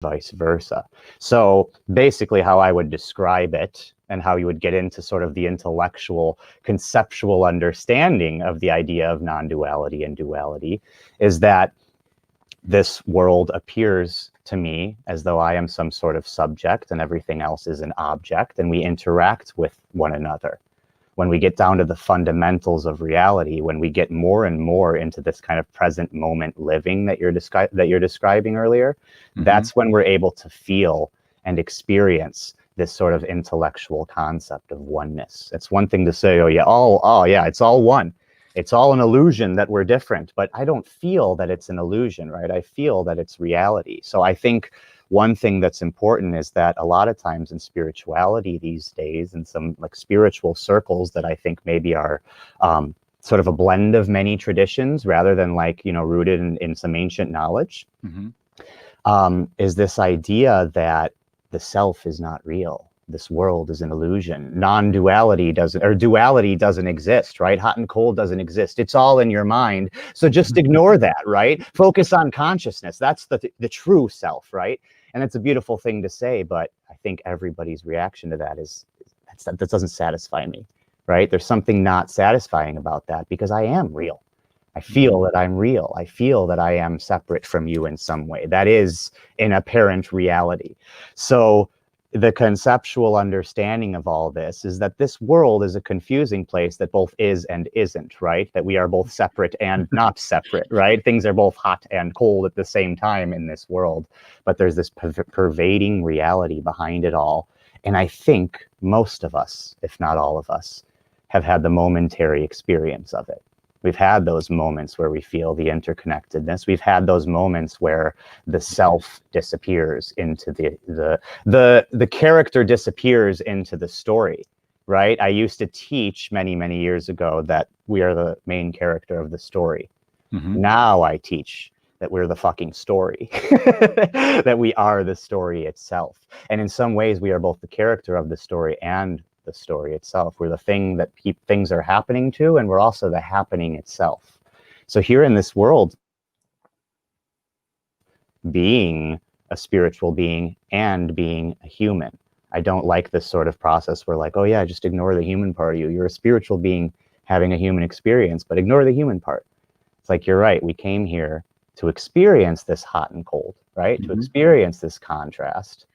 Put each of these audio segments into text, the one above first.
vice versa. So basically how I would describe it and how you would get into sort of the intellectual, conceptual understanding of the idea of non-duality and duality is that this world appears to me as though I am some sort of subject and everything else is an object, and we interact with one another. When we get down to the fundamentals of reality, when we get more and more into this kind of present moment living that you're describing earlier, that's when we're able to feel and experience this sort of intellectual concept of oneness. It's one thing to say, oh yeah, it's all one. It's all an illusion that we're different, but I don't feel that it's an illusion, right? I feel that it's reality. So I think one thing that's important is that a lot of times in spirituality these days, in some like spiritual circles that I think maybe are sort of a blend of many traditions rather than like, you know, rooted in some ancient knowledge, is this idea that the self is not real. This world is an illusion. Non-duality doesn't, or duality doesn't exist, right? Hot and cold doesn't exist. It's all in your mind. So just ignore that, right? Focus on consciousness. That's the true self, right? And it's a beautiful thing to say, but I think everybody's reaction to that is, that doesn't satisfy me, right? There's something not satisfying about that because I am real. I feel that I'm real. I feel that I am separate from you in some way. That is an apparent reality. So the conceptual understanding of all this is that this world is a confusing place that both is and isn't, right? That we are both separate and not separate, right? Things are both hot and cold at the same time in this world, but there's this pervading reality behind it all. And I think most of us, if not all of us, have had the momentary experience of it. We've had those moments where we feel the interconnectedness. We've had those moments where the self disappears into the character disappears into the story, right? I used to teach many, many years ago that we are the main character of the story. Now I teach that we're the fucking story, that we are the story itself. And in some ways, we are both the character of the story and the story itself. We're the thing that things are happening to, and we're also the happening itself. So here in this world, being a spiritual being and being a human. I don't like this sort of process where like, oh yeah, just ignore the human part of you. You're a spiritual being having a human experience, but ignore the human part. It's like, you're right. We came here to experience this hot and cold, right? To experience this contrast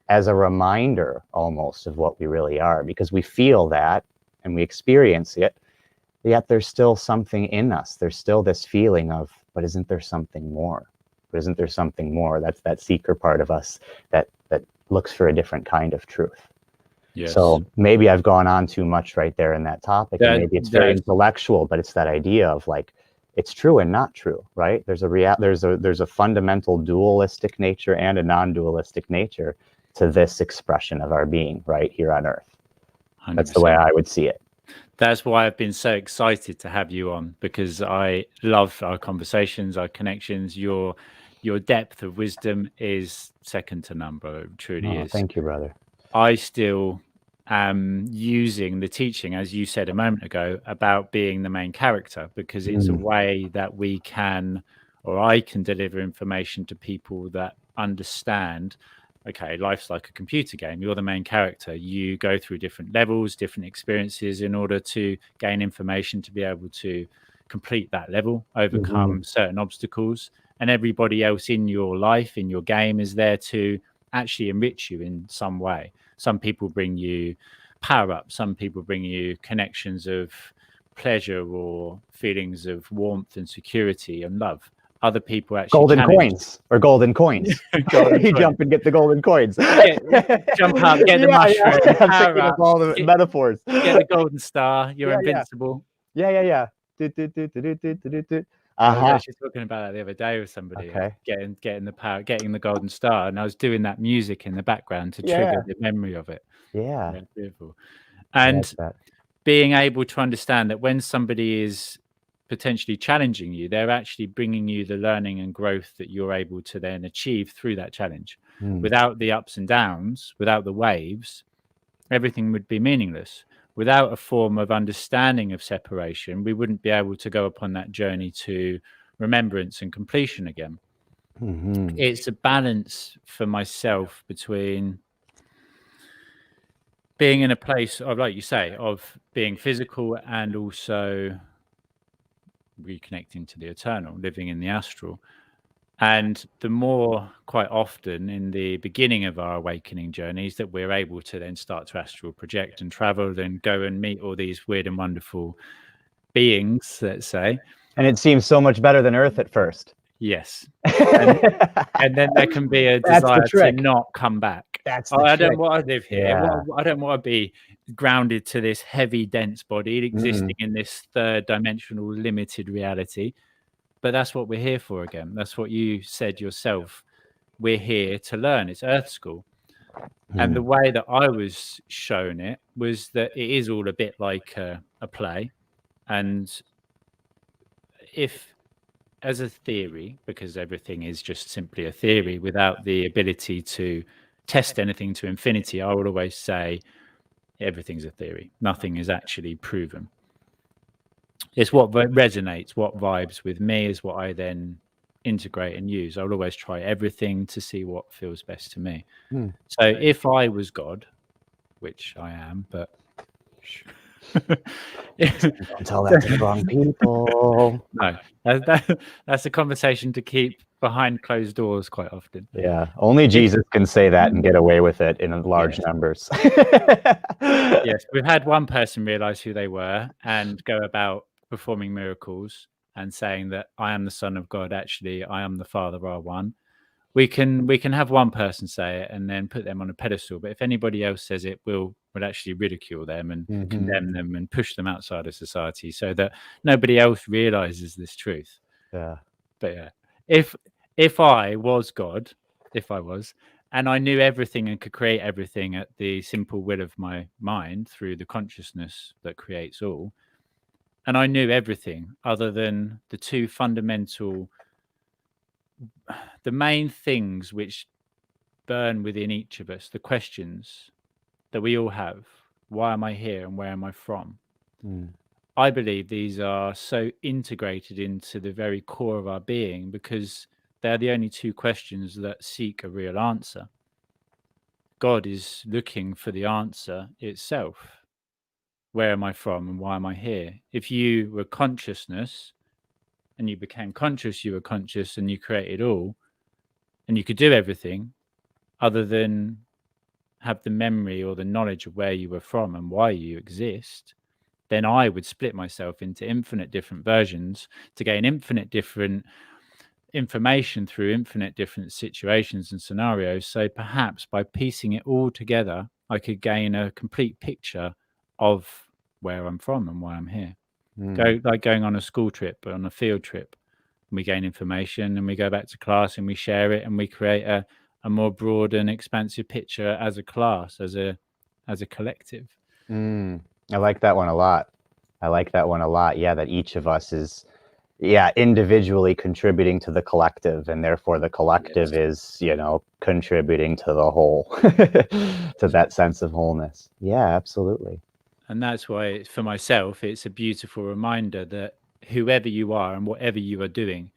as a reminder almost of what we really are, because we feel that and we experience it, yet there's still something in us. There's still this feeling of, but isn't there something more? But isn't there something more? That's that seeker part of us that looks for a different kind of truth. Yes. So maybe I've gone on too much right there in that topic, and maybe it's very intellectual, but it's that idea of like, it's true and not true, right? There's a fundamental dualistic nature and a non-dualistic nature to this expression of our being right here on Earth. 100%. That's the way I would see it. That's why I've been so excited to have you on, because I love our conversations, our connections. Your depth of wisdom is second to none, bro. It truly is. Thank you, brother. I still am using the teaching, as you said a moment ago, about being the main character, because it's a way that we can, or I can, deliver information to people that understand, okay, life's like a computer game. You're the main character. You go through different levels, different experiences in order to gain information to be able to complete that level, overcome certain obstacles. And everybody else in your life, in your game, is there to actually enrich you in some way. Some people bring you power up. Some people bring you connections of pleasure or feelings of warmth and security and love. Other people actually golden coins. You jump and get the golden coins. Jump up, get the mushroom. I'm thinking of all the metaphors. Get the golden star. You're invincible. Yeah. I was actually talking about that the other day with somebody. Getting the power, getting the golden star, and I was doing that music in the background to trigger the memory of it. Yeah, beautiful. And being able to understand that when somebody is potentially challenging you, they're actually bringing you the learning and growth that you're able to then achieve through that challenge. Without the ups and downs, without the waves, everything would be meaningless. Without a form of understanding of separation, we wouldn't be able to go upon that journey to remembrance and completion again. It's a balance for myself between being in a place of, like you say, of being physical and also reconnecting to the eternal, living in the astral. And the more, quite often in the beginning of our awakening journeys, that we're able to then start to astral project and travel and go and meet all these weird and wonderful beings, let's say. And it seems so much better than Earth at first. Yes. And then there can be a desire to not come back. That's the trick. I don't want to live here. Yeah. I don't want to be grounded to this heavy, dense body existing in this third dimensional limited reality. But that's what we're here for again. That's what you said yourself. We're here to learn. It's Earth School. And the way that I was shown it was that it is all a bit like a play. And if, as a theory, because everything is just simply a theory without the ability to test anything to infinity, I would always say everything's a theory. Nothing is actually proven. It's what resonates, what vibes with me is what I then integrate and use. I would always try everything to see what feels best to me. So if I was God, which I am, but don't tell that to the wrong people. No, that's a conversation to keep behind closed doors quite often. Yeah, only Jesus can say that and get away with it in large numbers. Yes, we've had one person realize who they were and go about performing miracles and saying that I am the Son of God. Actually, I am the Father, are one. We can have one person say it and then put them on a pedestal. But if anybody else says it, we'll actually ridicule them and condemn them and push them outside of society so that nobody else realizes this truth. Yeah. But yeah, if I was God, and I knew everything and could create everything at the simple will of my mind through the consciousness that creates all, and I knew everything other than the two fundamental, the main things which burn within each of us, the questions that we all have: why am I here and where am I from? I believe these are so integrated into the very core of our being because they're the only two questions that seek a real answer. God is looking for the answer itself. Where am I from and why am I here? If you were consciousness and you became conscious, you were conscious and you created all, and you could do everything other than have the memory or the knowledge of where you were from and why you exist, then I would split myself into infinite different versions to gain infinite different information through infinite different situations and scenarios. So perhaps by piecing it all together, I could gain a complete picture of where I'm from and why I'm here. Going on a school trip, on a field trip, we gain information and we go back to class and we share it and we create a more broad and expansive picture as a class, as a collective. I like that one a lot. Yeah, that each of us is individually contributing to the collective, and therefore the collective is, contributing to the whole, to that sense of wholeness. Yeah, absolutely. And that's why, for myself, it's a beautiful reminder that whoever you are and whatever you are doing,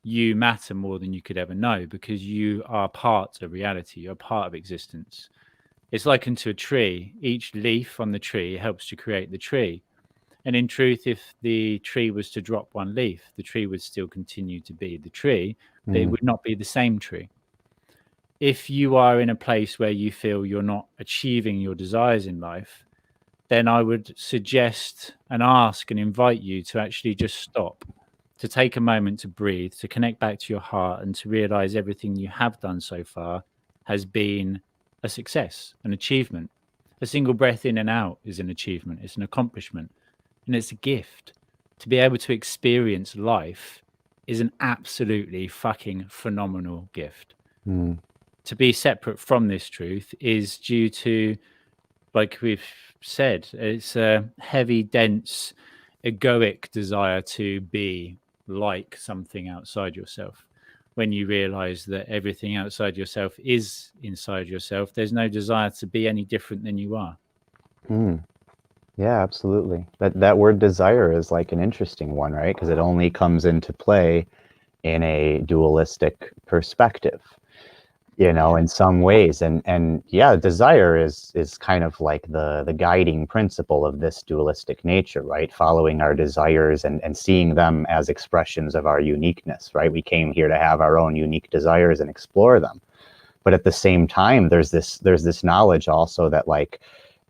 you matter more than you could ever know because you are part of reality. You're part of existence. It's likened to a tree. Each leaf on the tree helps to create the tree. And in truth, if the tree was to drop one leaf, the tree would still continue to be the tree, but it would not be the same tree. If you are in a place where you feel you're not achieving your desires in life, then I would suggest and ask and invite you to actually just stop, to take a moment to breathe, to connect back to your heart and to realize everything you have done so far has been a success, an achievement. A single breath in and out is an achievement. It's an accomplishment. And it's a gift. To be able to experience life is an absolutely fucking phenomenal gift. To be separate from this truth is due to, like we've said, it's a heavy, dense, egoic desire to be like something outside yourself. When you realize that everything outside yourself is inside yourself, there's no desire to be any different than you are. Yeah, absolutely. That word desire is like an interesting one, right? Because it only comes into play in a dualistic perspective, you know, in some ways. And yeah, desire is kind of like the guiding principle of this dualistic nature, right? Following our desires and seeing them as expressions of our uniqueness, right? We came here to have our own unique desires and explore them. But at the same time, there's this knowledge also that like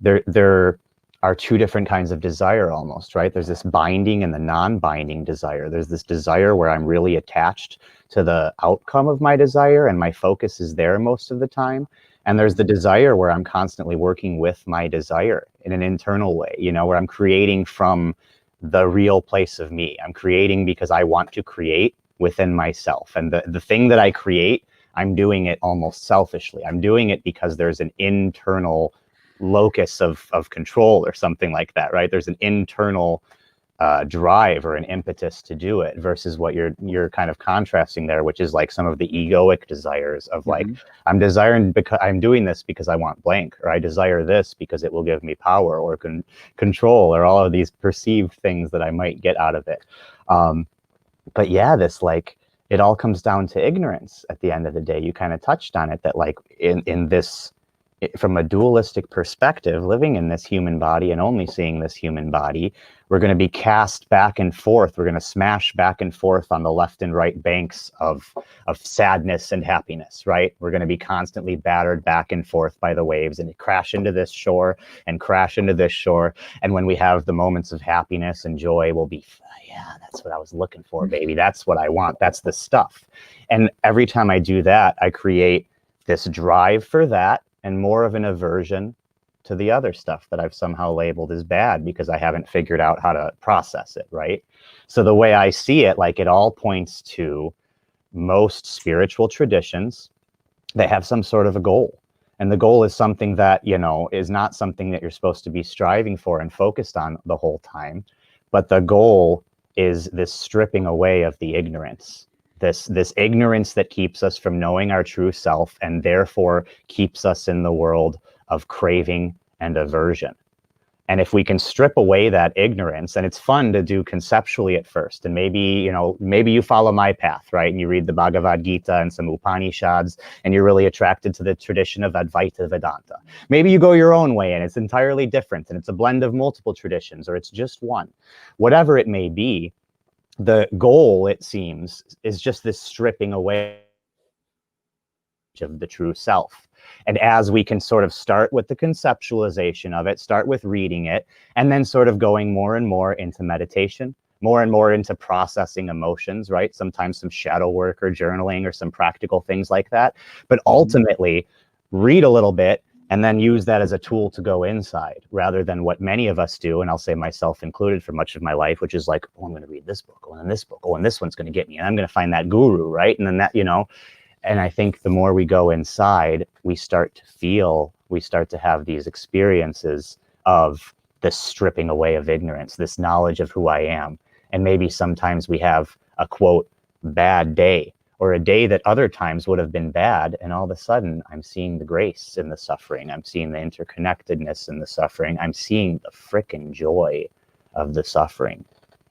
there are two different kinds of desire almost, right? There's this binding and the non-binding desire. There's this desire where I'm really attached to the outcome of my desire and my focus is there most of the time. And there's the desire where I'm constantly working with my desire in an internal way, you know, where I'm creating from the real place of me. I'm creating because I want to create within myself. And the thing that I create, I'm doing it almost selfishly. I'm doing it because there's an internal locus of control or something like that, right? There's an internal drive or an impetus to do it versus what you're kind of contrasting there, which is like some of the egoic desires of like, I'm desiring because I'm doing this because I want blank, or I desire this because it will give me power or control, or all of these perceived things that I might get out of it. But yeah, this like, it all comes down to ignorance at the end of the day. You kind of touched on it, that like in this, from a dualistic perspective, living in this human body and only seeing this human body, we're going to be cast back and forth. We're going to smash back and forth on the left and right banks of sadness and happiness, right? We're going to be constantly battered back and forth by the waves and crash into this shore and crash into this shore. And when we have the moments of happiness and joy, we'll be, yeah, that's what I was looking for, baby. That's what I want. That's the stuff. And every time I do that, I create this drive for that and more of an aversion to the other stuff that I've somehow labeled as bad because I haven't figured out how to process it, right? So the way I see it, like, it all points to most spiritual traditions that have some sort of a goal. And the goal is something that, you know, is not something that you're supposed to be striving for and focused on the whole time. But the goal is this stripping away of the ignorance. This ignorance that keeps us from knowing our true self and therefore keeps us in the world of craving and aversion. And if we can strip away that ignorance, and it's fun to do conceptually at first, and maybe, you know, maybe you follow my path, right? And you read the Bhagavad Gita and some Upanishads, and you're really attracted to the tradition of Advaita Vedanta. Maybe you go your own way and it's entirely different, and it's a blend of multiple traditions, or it's just one. Whatever it may be, the goal, it seems, is just this stripping away of the true self. And as we can sort of start with the conceptualization of it, start with reading it, and then sort of going more and more into meditation, more and more into processing emotions, right? Sometimes some shadow work or journaling or some practical things like that. But ultimately, read a little bit and then use that as a tool to go inside, rather than what many of us do, and I'll say myself included for much of my life, which is like, oh, I'm going to read this book, oh, and this book, oh, and this one's going to get me, and I'm going to find that guru, right? And then that, you know, and I think the more we go inside, we start to feel, we start to have these experiences of this stripping away of ignorance, this knowledge of who I am. And maybe sometimes we have a, quote, bad day, or a day that other times would have been bad, and all of a sudden I'm seeing the grace in the suffering, I'm seeing the interconnectedness in the suffering, I'm seeing the frickin' joy of the suffering,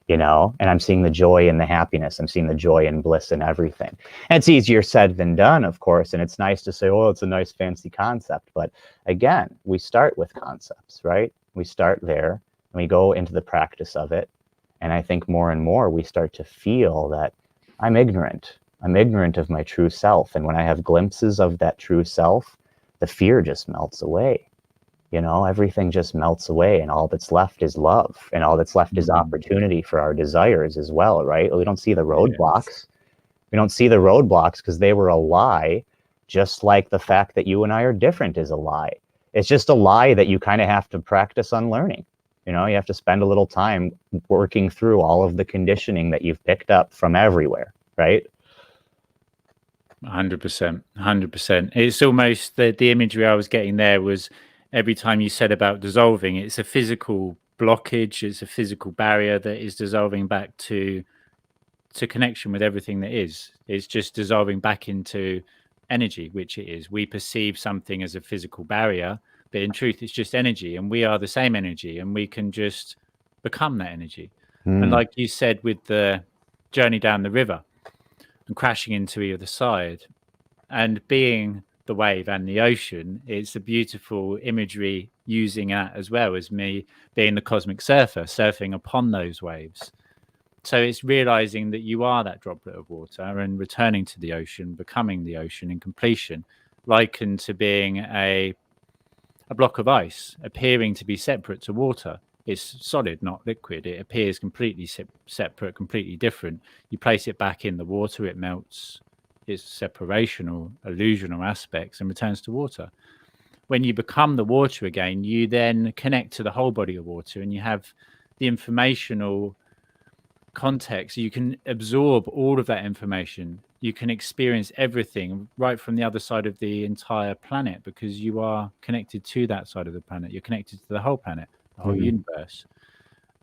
you know, and I'm seeing the joy and the happiness, I'm seeing the joy and bliss in everything. And it's easier said than done, of course, and it's nice to say, oh, it's a nice fancy concept, but again, we start with concepts, right? We start there, and we go into the practice of it, and I think more and more we start to feel that I'm ignorant of my true self. And when I have glimpses of that true self, the fear just melts away. You know, everything just melts away, and all that's left is love, and all that's left is opportunity for our desires as well, right? We don't see the roadblocks. We don't see the roadblocks because they were a lie, just like the fact that you and I are different is a lie. It's just a lie that you kind of have to practice unlearning. You know, you have to spend a little time working through all of the conditioning that you've picked up from everywhere, right? 100%. It's almost the imagery I was getting there was every time you said about dissolving, it's a physical blockage, it's a physical barrier that is dissolving back to connection with everything that is. It's just dissolving back into energy, which it is. We perceive something as a physical barrier, but in truth, it's just energy, and we are the same energy, and we can just become that energy. And like you said with the journey down the river, and crashing into either side. And being the wave and the ocean, it's a beautiful imagery using that as well as me being the cosmic surfer, surfing upon those waves. So it's realizing that you are that droplet of water and returning to the ocean, becoming the ocean in completion, likened to being a block of ice appearing to be separate to water. It's solid, not liquid. It appears completely separate, completely different. You place it back in the water, it melts its separational, illusional aspects and returns to water. When you become the water again, you then connect to the whole body of water and you have the informational context. You can absorb all of that information. You can experience everything right from the other side of the entire planet because you are connected to that side of the planet. You're connected to the whole planet, the whole universe.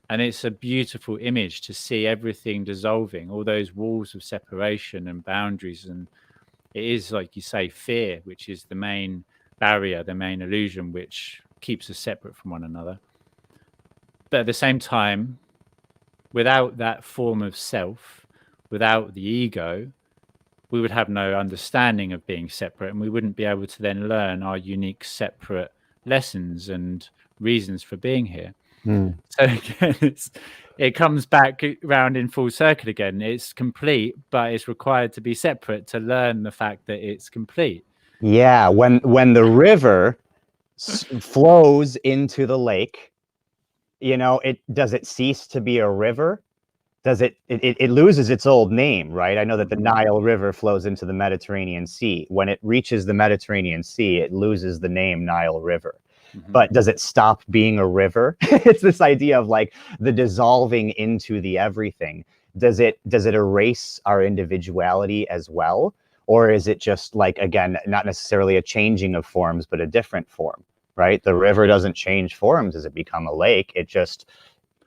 And it's a beautiful image to see everything dissolving, all those walls of separation and boundaries. And it is, like you say, fear, which is the main barrier, the main illusion, which keeps us separate from one another. But at the same time, without that form of self, without the ego, we would have no understanding of being separate, and we wouldn't be able to then learn our unique separate lessons and reasons for being here. So again, it comes back around in full circle again. It's complete, but it's required to be separate to learn the fact that it's complete. Yeah, when the river flows into the lake, you know, does it cease to be a river? Does it loses its old name, right? I know that the Nile River flows into the Mediterranean Sea. When it reaches the Mediterranean Sea, it loses the name Nile River. But does it stop being a river? It's this idea of like the dissolving into the everything. Does it erase our individuality as well? Or is it just like, again, not necessarily a changing of forms, but a different form, right? The river doesn't change forms as it become a lake. It just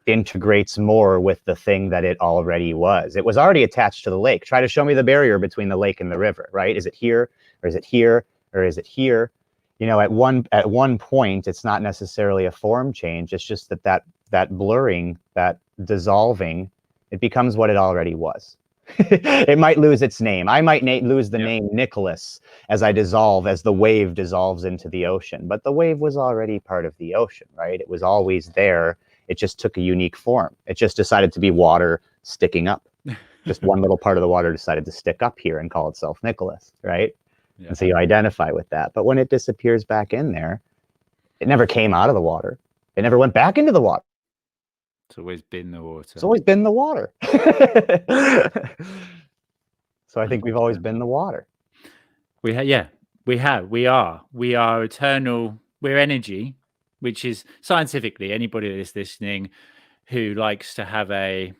integrates more with the thing that it already was. It was already attached to the lake. Try to show me the barrier between the lake and the river, right? Is it here, or is it here, or is it here? You know, at one point, it's not necessarily a form change. It's just that blurring, that dissolving, it becomes what it already was. It might lose its name. I might lose the name Nicholas as I dissolve, as the wave dissolves into the ocean. But the wave was already part of the ocean, right? It was always there. It just took a unique form. It just decided to be water sticking up. Just one little part of the water decided to stick up here and call itself Nicholas, right? And so you identify with that. But when it disappears back in there, it never came out of the water. It never went back into the water. It's always been the water. It's always been the water. So I think we've always been the water. We are eternal. We're energy, which is scientifically, anybody that is listening who likes to have a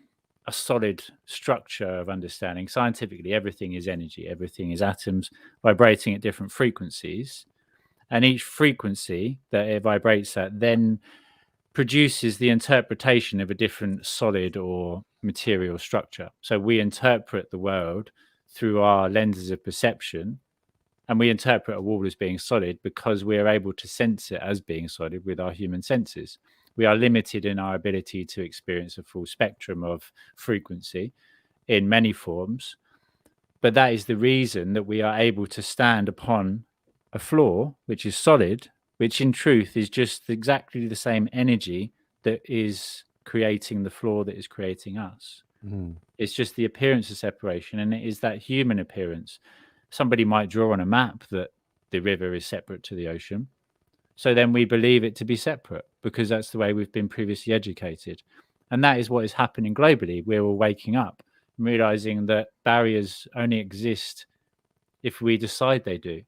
solid structure of understanding, scientifically, everything is energy. Everything is atoms vibrating at different frequencies. And each frequency that it vibrates at then produces the interpretation of a different solid or material structure. So we interpret the world through our lenses of perception, and we interpret a wall as being solid because we are able to sense it as being solid with our human senses. We are limited in our ability to experience a full spectrum of frequency in many forms. But that is the reason that we are able to stand upon a floor, which is solid, which in truth is just exactly the same energy that is creating the floor that is creating us. It's just the appearance of separation, and it is that human appearance. Somebody might draw on a map that the river is separate to the ocean. So then we believe it to be separate because that's the way we've been previously educated. And that is what is happening globally. We're all waking up and realizing that barriers only exist if we decide they do.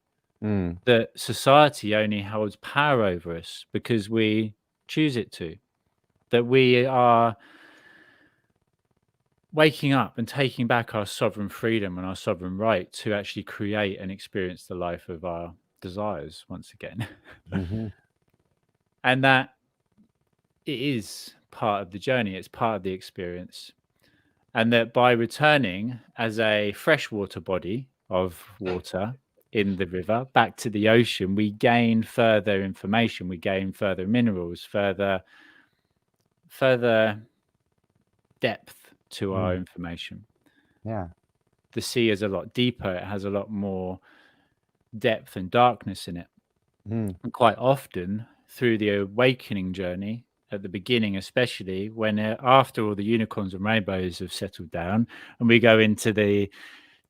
That society only holds power over us because we choose it to. That we are waking up and taking back our sovereign freedom and our sovereign right to actually create and experience the life of our desires once again. And that it is part of the journey, it's part of the experience. And that by returning as a freshwater body of water in the river back to the ocean, we gain further information, we gain further minerals, further depth to our information. Yeah. the sea is a lot deeper. It has a lot more depth and darkness in it. And quite often through the awakening journey, at the beginning especially, when after all the unicorns and rainbows have settled down and we go into the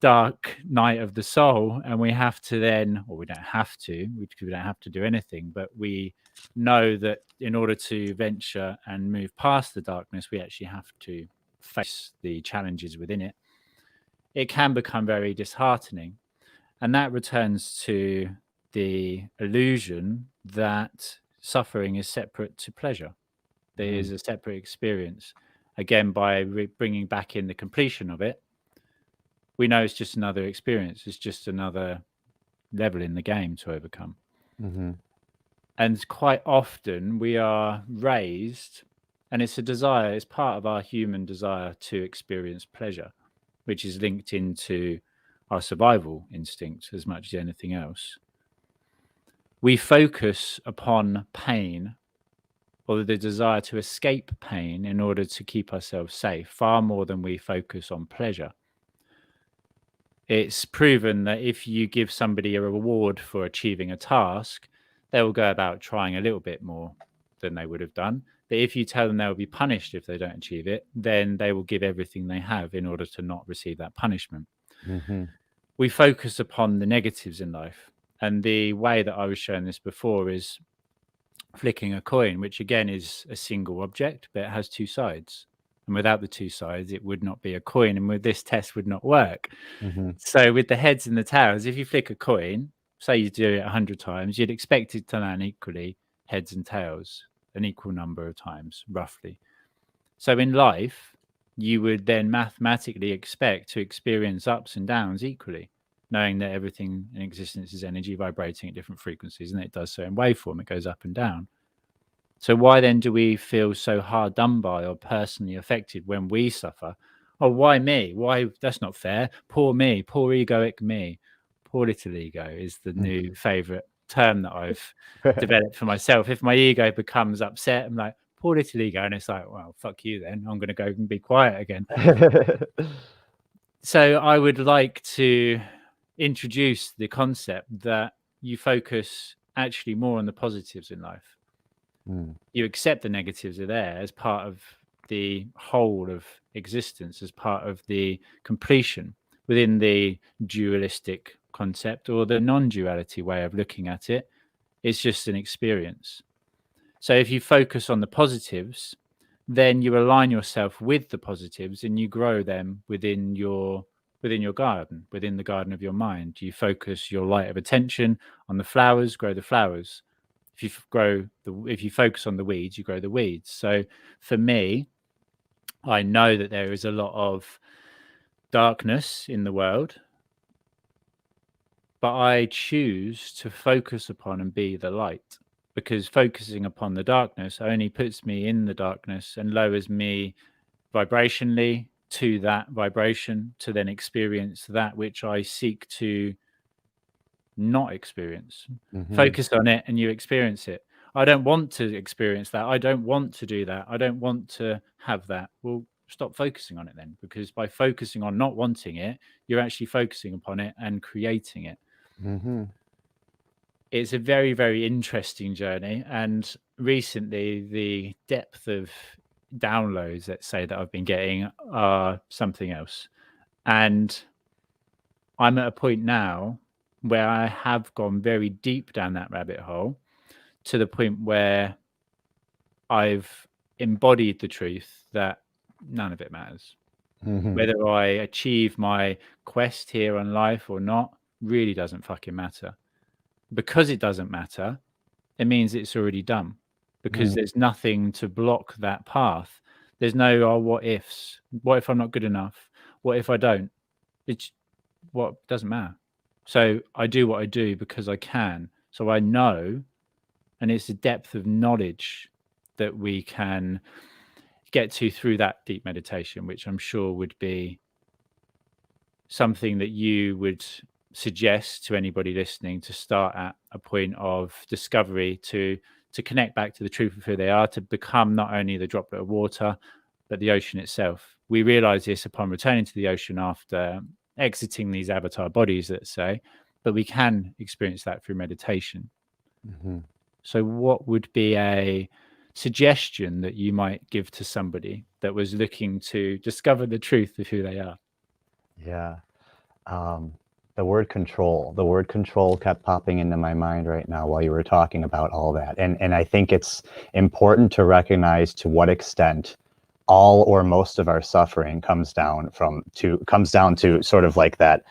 dark night of the soul, and we have to then, or we don't have to, we don't have to do anything, but we know that in order to venture and move past the darkness, we actually have to face the challenges within it. It can become very disheartening, and that returns to the illusion that suffering is separate to pleasure. There is a separate experience. Again, by bringing back in the completion of it, we know it's just another experience. It's just another level in the game to overcome. And quite often we are raised, and it's a desire, it's part of our human desire to experience pleasure, which is linked into our survival instinct as much as anything else. We focus upon pain, or the desire to escape pain in order to keep ourselves safe, far more than we focus on pleasure. It's proven that if you give somebody a reward for achieving a task, they will go about trying a little bit more than they would have done. But if you tell them they will be punished if they don't achieve it, then they will give everything they have in order to not receive that punishment. We focus upon the negatives in life. And the way that I was showing this before is flicking a coin, which again is a single object, but it has two sides. And without the two sides, it would not be a coin. And with this test would not work. So with the heads and the tails, if you flick a coin, say you do it 100 times, you'd expect it to land equally heads and tails, an equal number of times, roughly. So in life, you would then mathematically expect to experience ups and downs equally, knowing that everything in existence is energy vibrating at different frequencies, and it does so in waveform. It goes up and down. So why then do we feel so hard done by or personally affected when we suffer? Oh, why me? Why? That's not fair. Poor me. Poor egoic me. Poor little ego is the new favorite term that I've developed for myself. If my ego becomes upset, I'm like, poor little ego. And it's like, well, fuck you then. I'm going to go and be quiet again. So I would like to introduce the concept that you focus actually more on the positives in life. You accept the negatives are there as part of the whole of existence, as part of the completion within the dualistic concept or the non-duality way of looking at it. It's just an experience. So if you focus on the positives, then you align yourself with the positives and you grow them within your garden, within the garden of your mind. You focus your light of attention on the flowers, grow the flowers. If you focus on the weeds, you grow the weeds. So for me, I know that there is a lot of darkness in the world, but I choose to focus upon and be the light, because focusing upon the darkness only puts me in the darkness and lowers me vibrationally to that vibration to then experience that which I seek to not experience. Focus on it and you experience it. I don't want to experience that. I don't want to do that. I don't want to have that. Well, stop focusing on it then, because by focusing on not wanting it, you're actually focusing upon it and creating it. It's a very, very interesting journey. And recently, the depth of downloads, let's say, that I've been getting are something else. And I'm at a point now where I have gone very deep down that rabbit hole, to the point where I've embodied the truth that none of it matters. Whether I achieve my quest here on life or not really doesn't fucking matter. Because it doesn't matter, it means it's already done, because there's nothing to block that path. There's no what ifs. What if I'm not good enough? What if I don't? It's what doesn't matter. So I do what I do because I can. So I know, and it's a depth of knowledge that we can get to through that deep meditation, which I'm sure would be something that you would suggest to anybody listening to start at a point of discovery, to connect back to the truth of who they are, to become not only the droplet of water, but the ocean itself. We realize this upon returning to the ocean after exiting these avatar bodies, let's say, but we can experience that through meditation. So what would be a suggestion that you might give to somebody that was looking to discover the truth of who they are? Yeah. The word control kept popping into my mind right now while you were talking about all that. And I think it's important to recognize to what extent all or most of our suffering comes down to sort of like that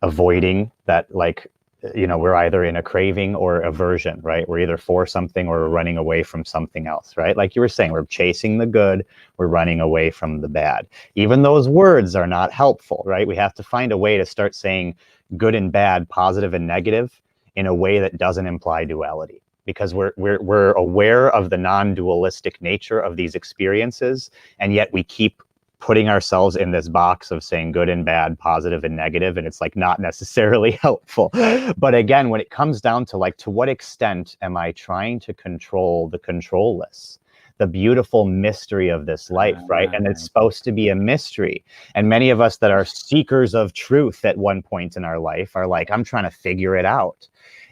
avoiding that, like, we're either in a craving or aversion, right? We're either for something or we're running away from something else, right? Like you were saying, we're chasing the good, we're running away from the bad. Even those words are not helpful, right? We have to find a way to start saying good and bad, positive and negative, in a way that doesn't imply duality, because we're aware of the non-dualistic nature of these experiences, and yet we keep putting ourselves in this box of saying good and bad, positive and negative, and it's like not necessarily helpful. But again, when it comes down to like, to what extent am I trying to control the controlless, the beautiful mystery of this life, right? And it's supposed to be a mystery. And many of us that are seekers of truth at one point in our life are like, I'm trying to figure it out.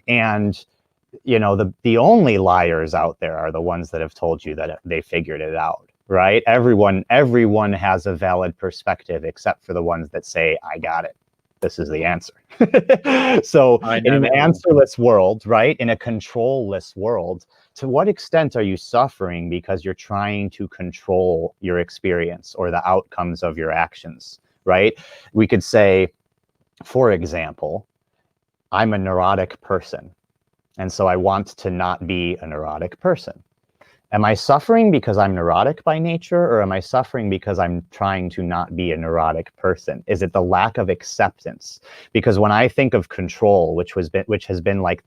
And the only liars out there are the ones that have told you that they figured it out. Right? Everyone has a valid perspective, except for the ones that say, I got it. This is the answer. So in an answerless world, right? In a control-less world, to what extent are you suffering because you're trying to control your experience or the outcomes of your actions, right? We could say, for example, I'm a neurotic person, and so I want to not be a neurotic person. Am I suffering because I'm neurotic by nature, or am I suffering because I'm trying to not be a neurotic person? Is it the lack of acceptance? Because when I think of control, which has been like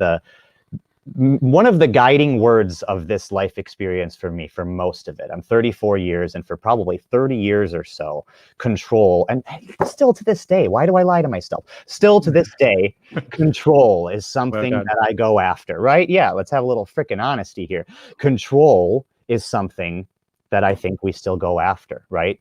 one of the guiding words of this life experience for me for most of it. I'm 34 years, and for probably 30 years or so, control, and still to this day, why do I lie to myself? Still to this day, control is something that I go after, right? Yeah, let's have a little freaking honesty here. Control is something that I think we still go after, right?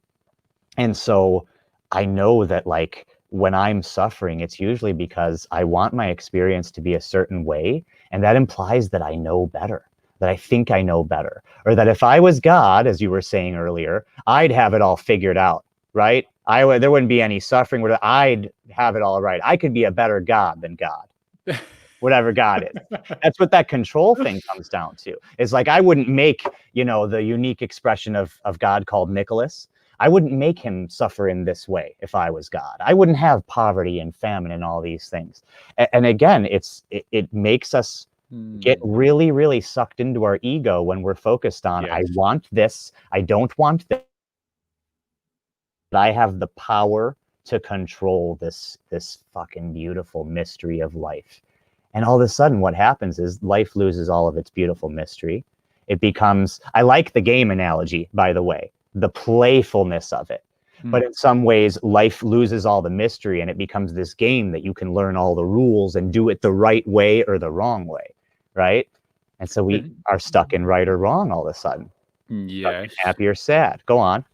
And so I know that, like, when I'm suffering, it's usually because I want my experience to be a certain way. And that implies that I know better, that I think I know better, or that if I was God, as you were saying earlier, I'd have it all figured out, right? There wouldn't be any suffering. I'd have it all right. I could be a better God than God, whatever God is. That's what that control thing comes down to. It's like, I wouldn't make, the unique expression of God called Nicholas. I wouldn't make him suffer in this way if I was God. I wouldn't have poverty and famine and all these things. And again, it makes us get really, really sucked into our ego when we're focused on, yes, I want this, I don't want this. I have the power to control this fucking beautiful mystery of life. And all of a sudden what happens is life loses all of its beautiful mystery. It becomes, I like the game analogy, by the way, the playfulness of it. But in some ways, life loses all the mystery, and it becomes this game that you can learn all the rules and do it the right way or the wrong way, right? And so we are stuck in right or wrong all of a sudden. Yes. Happy or sad. Go on.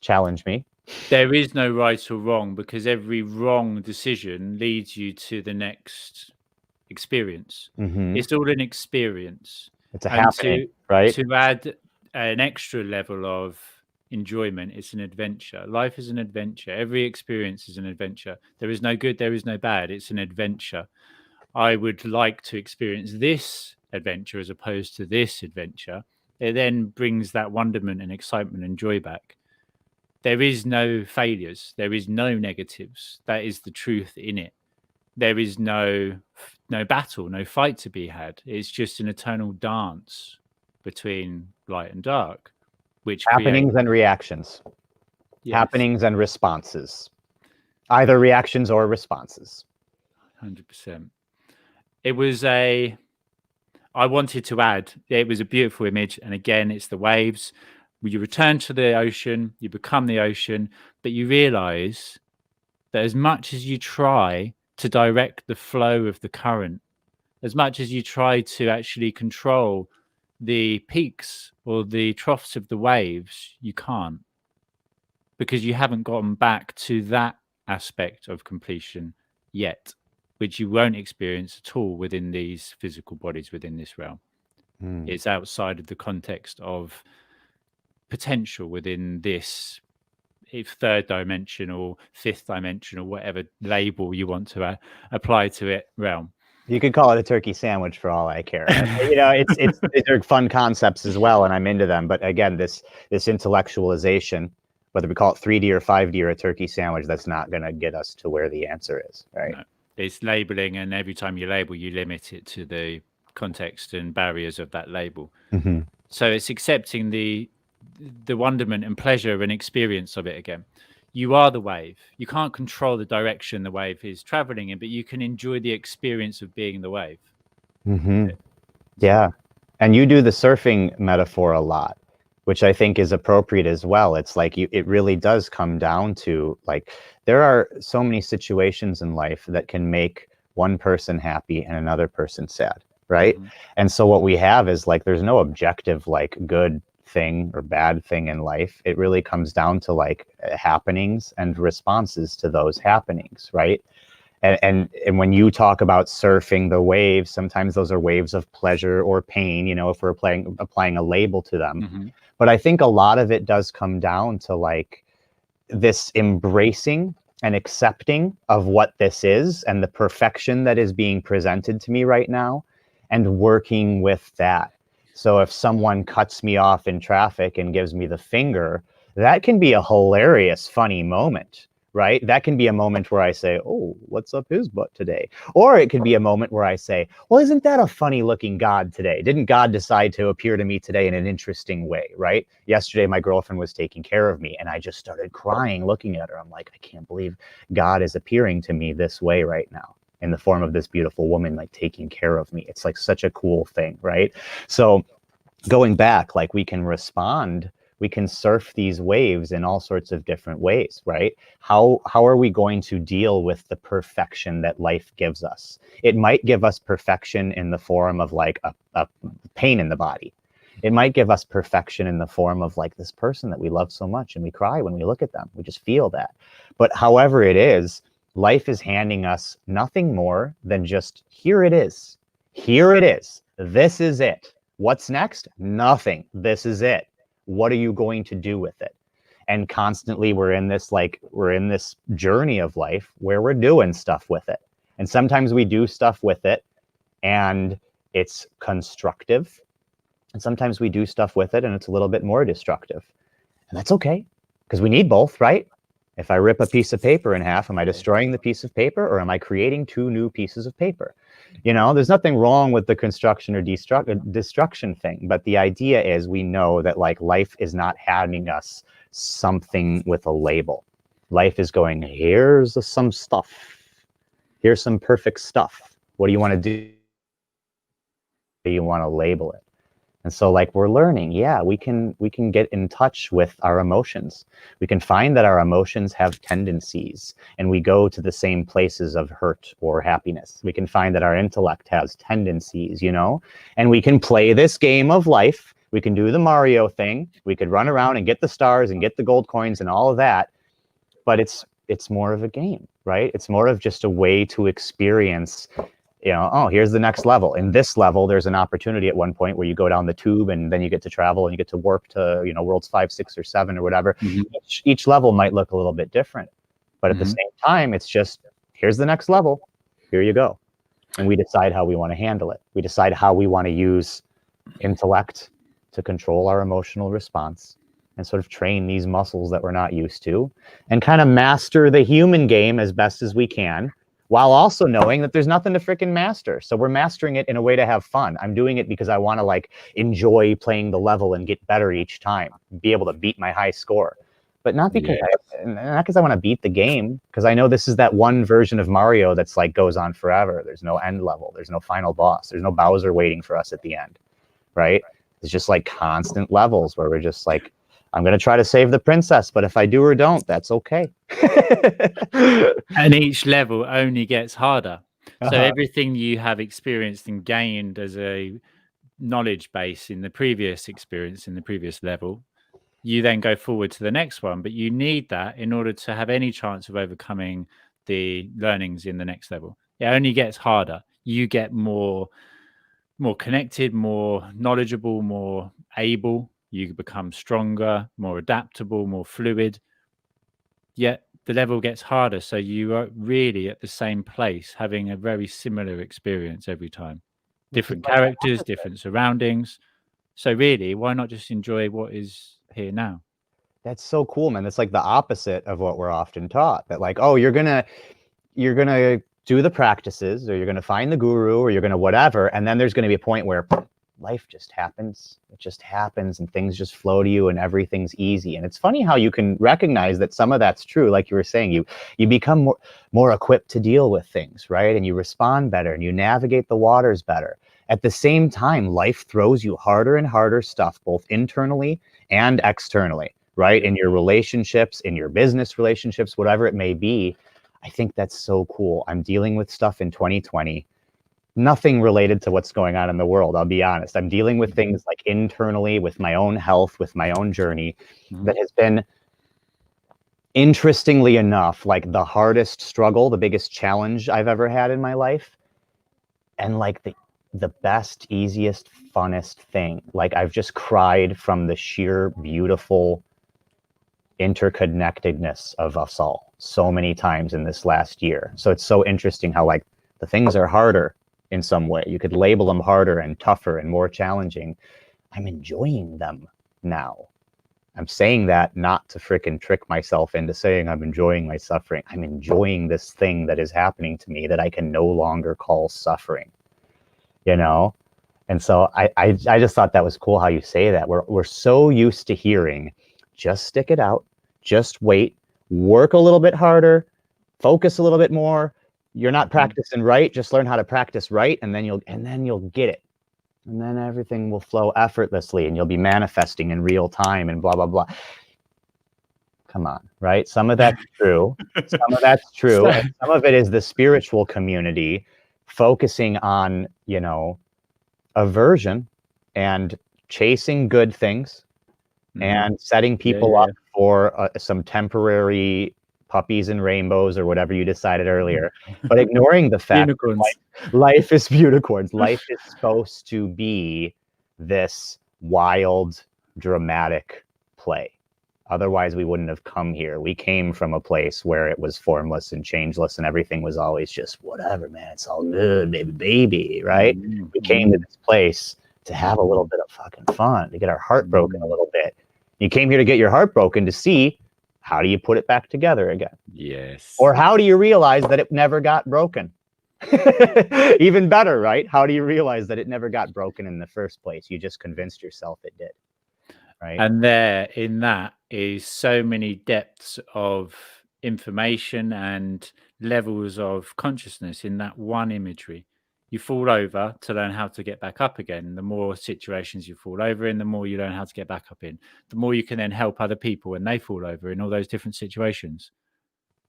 Challenge me. There is no right or wrong, because every wrong decision leads you to the next experience. It's all an experience. It's a happening, right? To add an extra level of enjoyment, it's an adventure. Life is an adventure. Every experience is an adventure. There is no good, there is no bad. It's an adventure. I would like to experience this adventure as opposed to this adventure. It then brings that wonderment and excitement and joy back. There is no failures. There is no negatives. That is the truth in it. There is no battle, no fight to be had. It's just an eternal dance between light and dark, which happenings and reactions. Yes. Happenings and responses, either reactions or responses. 100%. I wanted to add, it was a beautiful image. And again, it's the waves. You return to the ocean, you become the ocean, but you realize that as much as you try to direct the flow of the current, as much as you try to actually control the peaks or the troughs of the waves, you can't, because you haven't gotten back to that aspect of completion yet, which you won't experience at all within these physical bodies within this realm. It's outside of the context of potential within this third dimension or fifth dimension or whatever label you want to apply to it realm. You could call it a turkey sandwich for all I care. You know, these are fun concepts as well, and I'm into them. But again, this intellectualization, whether we call it 3D or 5D or a turkey sandwich, that's not going to get us to where the answer is, right? No. It's labeling, and every time you label, you limit it to the context and barriers of that label. So it's accepting the wonderment and pleasure and experience of it again. You are the wave. You can't control the direction the wave is traveling in, but you can enjoy the experience of being the wave. Yeah. And you do the surfing metaphor a lot, which I think is appropriate as well. It's like it really does come down to, like, there are so many situations in life that can make one person happy and another person sad, right? And so what we have is, like, there's no objective, like, good thing or bad thing in life. It really comes down to, like, happenings and responses to those happenings, right? And when you talk about surfing the waves, sometimes those are waves of pleasure or pain, you know, if we're applying a label to them. But I think a lot of it does come down to, like, this embracing and accepting of what this is and the perfection that is being presented to me right now, and working with that. So if someone cuts me off in traffic and gives me the finger, that can be a hilarious, funny moment, right? That can be a moment where I say, oh, what's up his butt today? Or it could be a moment where I say, well, isn't that a funny looking God today? Didn't God decide to appear to me today in an interesting way, right? Yesterday, my girlfriend was taking care of me, and I just started crying looking at her. I'm like, I can't believe God is appearing to me this way right now, in the form of this beautiful woman, like, taking care of me. It's like such a cool thing, right? So going back, like, we can respond, we can surf these waves in all sorts of different ways, right? How are we going to deal with the perfection that life gives us? It might give us perfection in the form of, like, a pain in the body. It might give us perfection in the form of, like, this person that we love so much and we cry when we look at them. We just feel that. But however it is, life is handing us nothing more than just, here it is. Here it is. This is it. What's next? Nothing. This is it. What are you going to do with it? And constantly we're in this journey of life where we're doing stuff with it. And sometimes we do stuff with it and it's constructive. And sometimes we do stuff with it and it's a little bit more destructive. And that's okay, because we need both, right? If I rip a piece of paper in half, am I destroying the piece of paper, or am I creating two new pieces of paper? You know, there's nothing wrong with the construction or destruction thing, but the idea is, we know that, like, life is not handing us something with a label. Life is going, here's some stuff. Here's some perfect stuff. What do you want to do? Do you want to label it? And so, like, we're learning, yeah, we can get in touch with our emotions. We can find that our emotions have tendencies, and we go to the same places of hurt or happiness. We can find that our intellect has tendencies, you know, and we can play this game of life. We can do the Mario thing. We could run around and get the stars and get the gold coins and all of that. But it's more of a game, right? It's more of just a way to experience, you know, oh, here's the next level. In this level, there's an opportunity at one point where you go down the tube and then you get to travel and you get to warp to, you know, worlds 5, 6, or 7 or whatever. Each level might look a little bit different, but at the same time, it's just, here's the next level. Here you go. And we decide how we want to handle it. We decide how we want to use intellect to control our emotional response and sort of train these muscles that we're not used to, and kind of master the human game as best as we can, while also knowing that there's nothing to freaking master. So we're mastering it in a way to have fun. I'm doing it because I want to, like, enjoy playing the level and get better each time, be able to beat my high score. But not because I want to beat the game, because I know this is that one version of Mario that's, like, goes on forever. There's no end level. There's no final boss. There's no Bowser waiting for us at the end, right? It's just, like, constant levels where we're just like, I'm going to try to save the princess, but if I do or don't, that's okay. And each level only gets harder. So everything you have experienced and gained as a knowledge base in the previous experience, in the previous level, you then go forward to the next one. But you need that in order to have any chance of overcoming the learnings in the next level. It only gets harder. You get more connected, more knowledgeable, more able. You become stronger, more adaptable, more fluid. Yet the level gets harder. So you are really at the same place, having a very similar experience every time. Different characters, different surroundings. So really, why not just enjoy what is here now? That's so cool, man. It's like the opposite of what we're often taught, that like, oh, you're gonna do the practices, or you're gonna find the guru, or you're gonna whatever, and then there's gonna be a point where life just happens. It just happens, and things just flow to you, and everything's easy. And it's funny how you can recognize that some of that's true. Like you were saying, you become more equipped to deal with things, right? And you respond better, and you navigate the waters better. At the same time, life throws you harder and harder stuff, both internally and externally, right? In your relationships, in your business relationships, whatever it may be. I think that's so cool. I'm dealing with stuff in 2020, nothing related to what's going on in the world. I'll be honest. I'm dealing with things like internally, with my own health, with my own journey, that has been, interestingly enough, like the hardest struggle, the biggest challenge I've ever had in my life. And like the best, easiest, funnest thing. Like I've just cried from the sheer beautiful interconnectedness of us all so many times in this last year. So it's so interesting how like the things are harder in some way. You could label them harder and tougher and more challenging. I'm enjoying them now. I'm saying that not to frickin' trick myself into saying I'm enjoying my suffering. I'm enjoying this thing that is happening to me that I can no longer call suffering, you know? And so I just thought that was cool how you say that. We're so used to hearing, just stick it out, just wait, work a little bit harder, focus a little bit more. You're not practicing right, just learn how to practice right, and then you'll get it. And then everything will flow effortlessly, and you'll be manifesting in real time and blah, blah, blah. Come on, right? Some of that's true. Some of that's true. And some of it is the spiritual community focusing on, you know, aversion and chasing good things and setting people up for some temporary puppies and rainbows or whatever you decided earlier, but ignoring the fact that life is unicorns. Life is supposed to be this wild, dramatic play. Otherwise, we wouldn't have come here. We came from a place where it was formless and changeless, and everything was always just whatever, man. It's all good, baby, right? We came to this place to have a little bit of fucking fun, to get our heart broken a little bit. You came here to get your heart broken to see, how do you put it back together again? Yes. Or how do you realize that it never got broken? Even better, right? How do you realize that it never got broken in the first place? You just convinced yourself it did, right? And there in that is so many depths of information and levels of consciousness in that one imagery. You fall over to learn how to get back up again. The more situations you fall over in, the more you learn how to get back up in. The more you can then help other people when they fall over in all those different situations.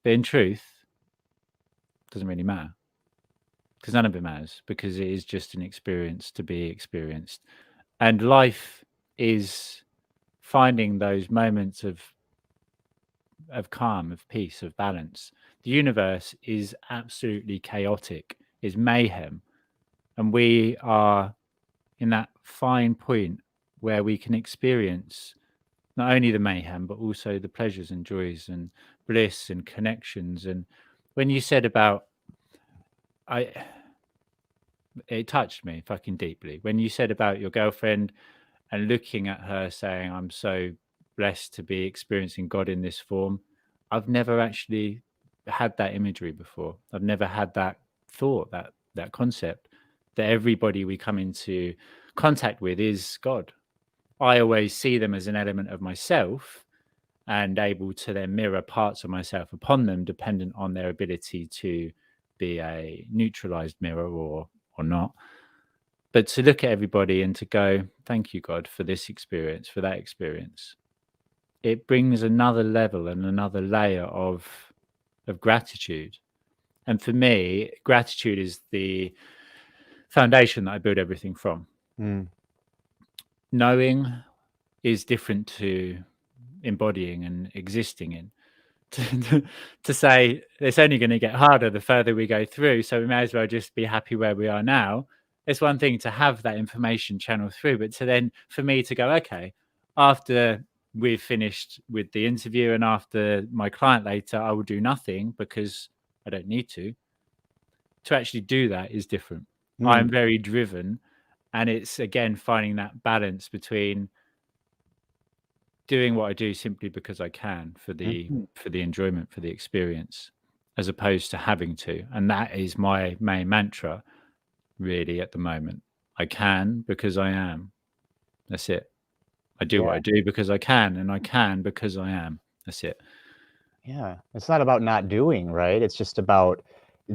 But in truth, it doesn't really matter, because none of it matters, because it is just an experience to be experienced. And life is finding those moments of calm, of peace, of balance. The universe is absolutely chaotic, is mayhem. And we are in that fine point where we can experience not only the mayhem, but also the pleasures and joys and bliss and connections. And when you said about, it touched me fucking deeply. When you said about your girlfriend and looking at her saying, I'm so blessed to be experiencing God in this form. I've never actually had that imagery before. I've never had that thought, that concept, that everybody we come into contact with is God. I always see them as an element of myself and able to then mirror parts of myself upon them, dependent on their ability to be a neutralized mirror or not. But to look at everybody and to go, thank you, God, for this experience, for that experience, it brings another level and another layer of gratitude. And for me, gratitude is the foundation that I build everything from. Knowing is different to embodying and existing in. To say it's only going to get harder the further we go through, so we may as well just be happy where we are now. It's one thing to have that information channel through, but to then for me to go, okay, after we've finished with the interview and after my client later, I will do nothing because I don't need to actually do that is different. I'm very driven, and it's again finding that balance between doing what I do simply because I can for the enjoyment, for the experience, as opposed to having to. And that is my main mantra really at the moment. I can because I am. That's it. I do what I do because I can, and I can because I am. That's it. Yeah. It's not about not doing, right? It's just about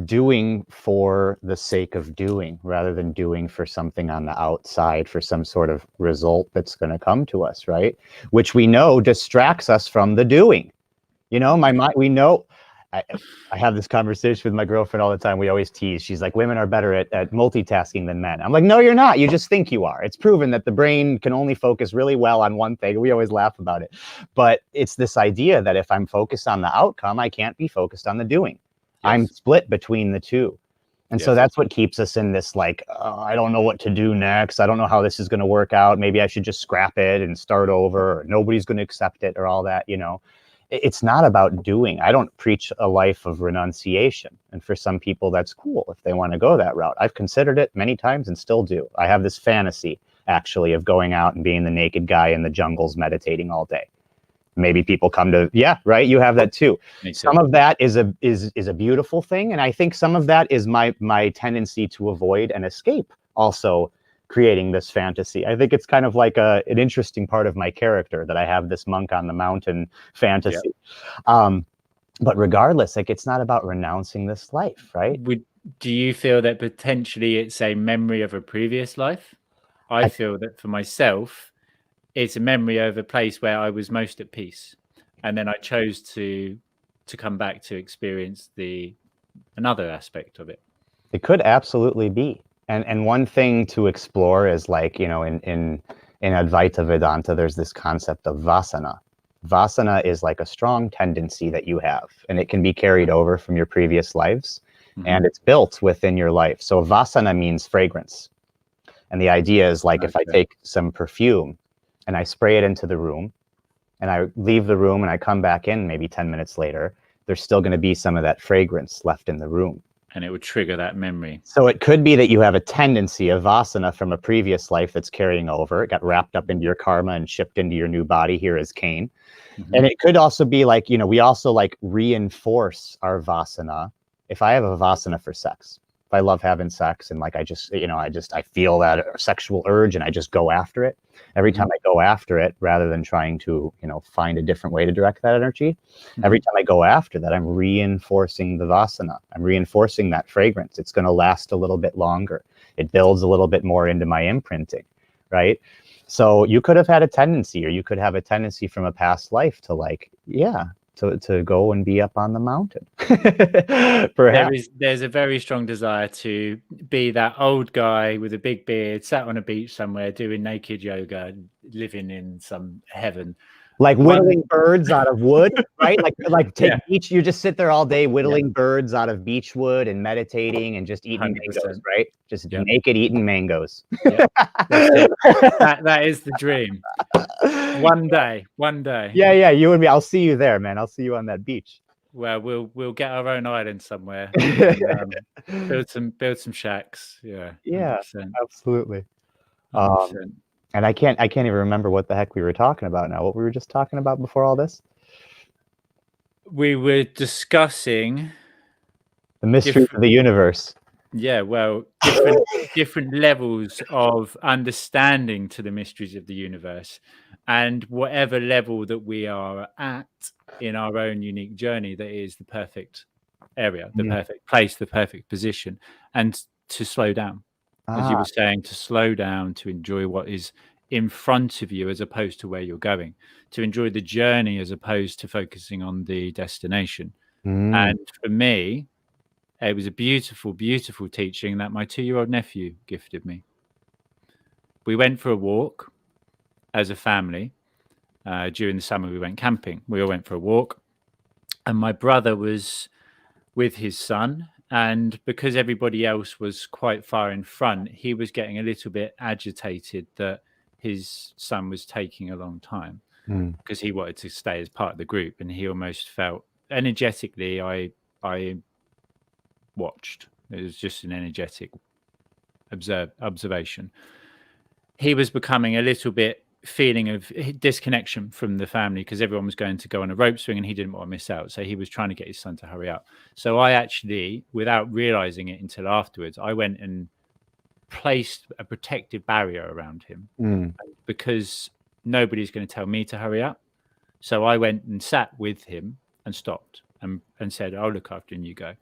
doing for the sake of doing rather than doing for something on the outside for some sort of result that's going to come to us, right? Which we know distracts us from the doing. You know, my mind, we know. I have this conversation with my girlfriend all the time. We always tease. She's like, women are better at multitasking than men. I'm like, no, you're not. You just think you are. It's proven that the brain can only focus really well on one thing. We always laugh about it. But it's this idea that if I'm focused on the outcome, I can't be focused on the doing. Yes. I'm split between the two. And so that's what keeps us in this, like, I don't know what to do next. I don't know how this is going to work out. Maybe I should just scrap it and start over, or nobody's going to accept it, or all that, you know. It's not about doing. I don't preach a life of renunciation. And for some people, that's cool if they want to go that route. I've considered it many times and still do. I have this fantasy, actually, of going out and being the naked guy in the jungles meditating all day. Maybe people come to, yeah, right. You have that too. Some of that is a beautiful thing, and I think some of that is my tendency to avoid and escape. Also, creating this fantasy. I think it's kind of like an interesting part of my character that I have this monk on the mountain fantasy. Yep. But regardless, like it's not about renouncing this life, right? Do you feel that potentially it's a memory of a previous life? I feel that for myself, it's a memory of a place where I was most at peace, and then I chose to come back to experience another aspect of it. It could absolutely be, and one thing to explore is, like, you know, in Advaita Vedanta, there's this concept of vasana. Vasana is like a strong tendency that you have, and it can be carried over from your previous lives, and it's built within your life. So vasana means fragrance, and the idea is like if I take some perfume and I spray it into the room, and I leave the room and I come back in maybe 10 minutes later, there's still going to be some of that fragrance left in the room. And it would trigger that memory. So it could be that you have a tendency of vasana from a previous life that's carrying over. It got wrapped up into your karma and shipped into your new body here as Kain. And it could also be like, you know, we also like reinforce our vasana. If I have a vasana for sex, if I love having sex and like I just, you know, I feel that sexual urge and I just go after it. Every time I go after it, rather than trying to, you know, find a different way to direct that energy, every time I go after that, I'm reinforcing the vasana. I'm reinforcing that fragrance. It's going to last a little bit longer. It builds a little bit more into my imprinting, right? So you could have had a tendency, or you could have a tendency from a past life to like, to go and be up on the mountain. There's a very strong desire to be that old guy with a big beard, sat on a beach somewhere doing naked yoga, living in some heaven. Like whittling birds out of wood, right? Like take beach. You just sit there all day whittling birds out of beech wood and meditating and just eating 100%. Mangoes, right? Just naked eating mangoes. That is the dream. One day. Yeah. You and me. I'll see you there, man. I'll see you on that beach. Well, we'll get our own island somewhere. And, build some shacks. Yeah. 100%. Absolutely. 100%. And I can't even remember what the heck we were talking about now. What we were just talking about before all this? We were discussing the mystery of the universe. Yeah, well, different levels of understanding to the mysteries of the universe, and whatever level that we are at in our own unique journey, that is the perfect area, the perfect place, the perfect position, and to slow down. As you were saying, to slow down, to enjoy what is in front of you as opposed to where you're going, to enjoy the journey as opposed to focusing on the destination. And for me, it was a beautiful, beautiful teaching that my 2-year-old nephew gifted me. We went for a walk as a family, during the summer. We went camping. We all went for a walk, and my brother was with his son. And because everybody else was quite far in front, he was getting a little bit agitated that his son was taking a long time because he wanted to stay as part of the group, and he almost felt energetically. I watched. It was just an energetic observation. He was becoming a little bit feeling of disconnection from the family because everyone was going to go on a rope swing and he didn't want to miss out. So he was trying to get his son to hurry up. So I actually, without realizing it until afterwards, I went and placed a protective barrier around him because nobody's going to tell me to hurry up. So I went and sat with him and stopped and said, I'll look after him, you go.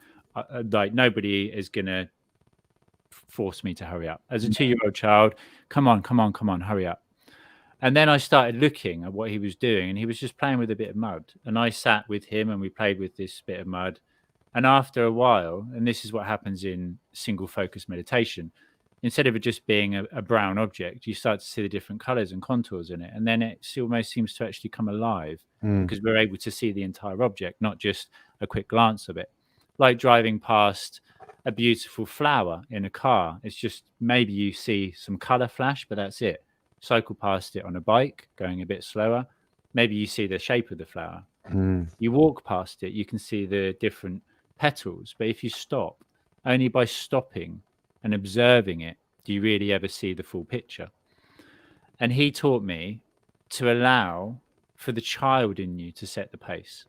Like nobody is going to force me to hurry up. As a 2-year-old child, come on, hurry up. And then I started looking at what he was doing, and he was just playing with a bit of mud. And I sat with him and we played with this bit of mud. And after a while, and this is what happens in single focus meditation, instead of it just being a brown object, you start to see the different colors and contours in it. And then it almost seems to actually come alive because we're able to see the entire object, not just a quick glance of it. Like driving past a beautiful flower in a car. It's just maybe you see some color flash, but that's it. Cycle past it on a bike, going a bit slower. Maybe you see the shape of the flower. You walk past it, you can see the different petals. But if you stop, only by stopping and observing it, do you really ever see the full picture? And he taught me to allow for the child in you to set the pace.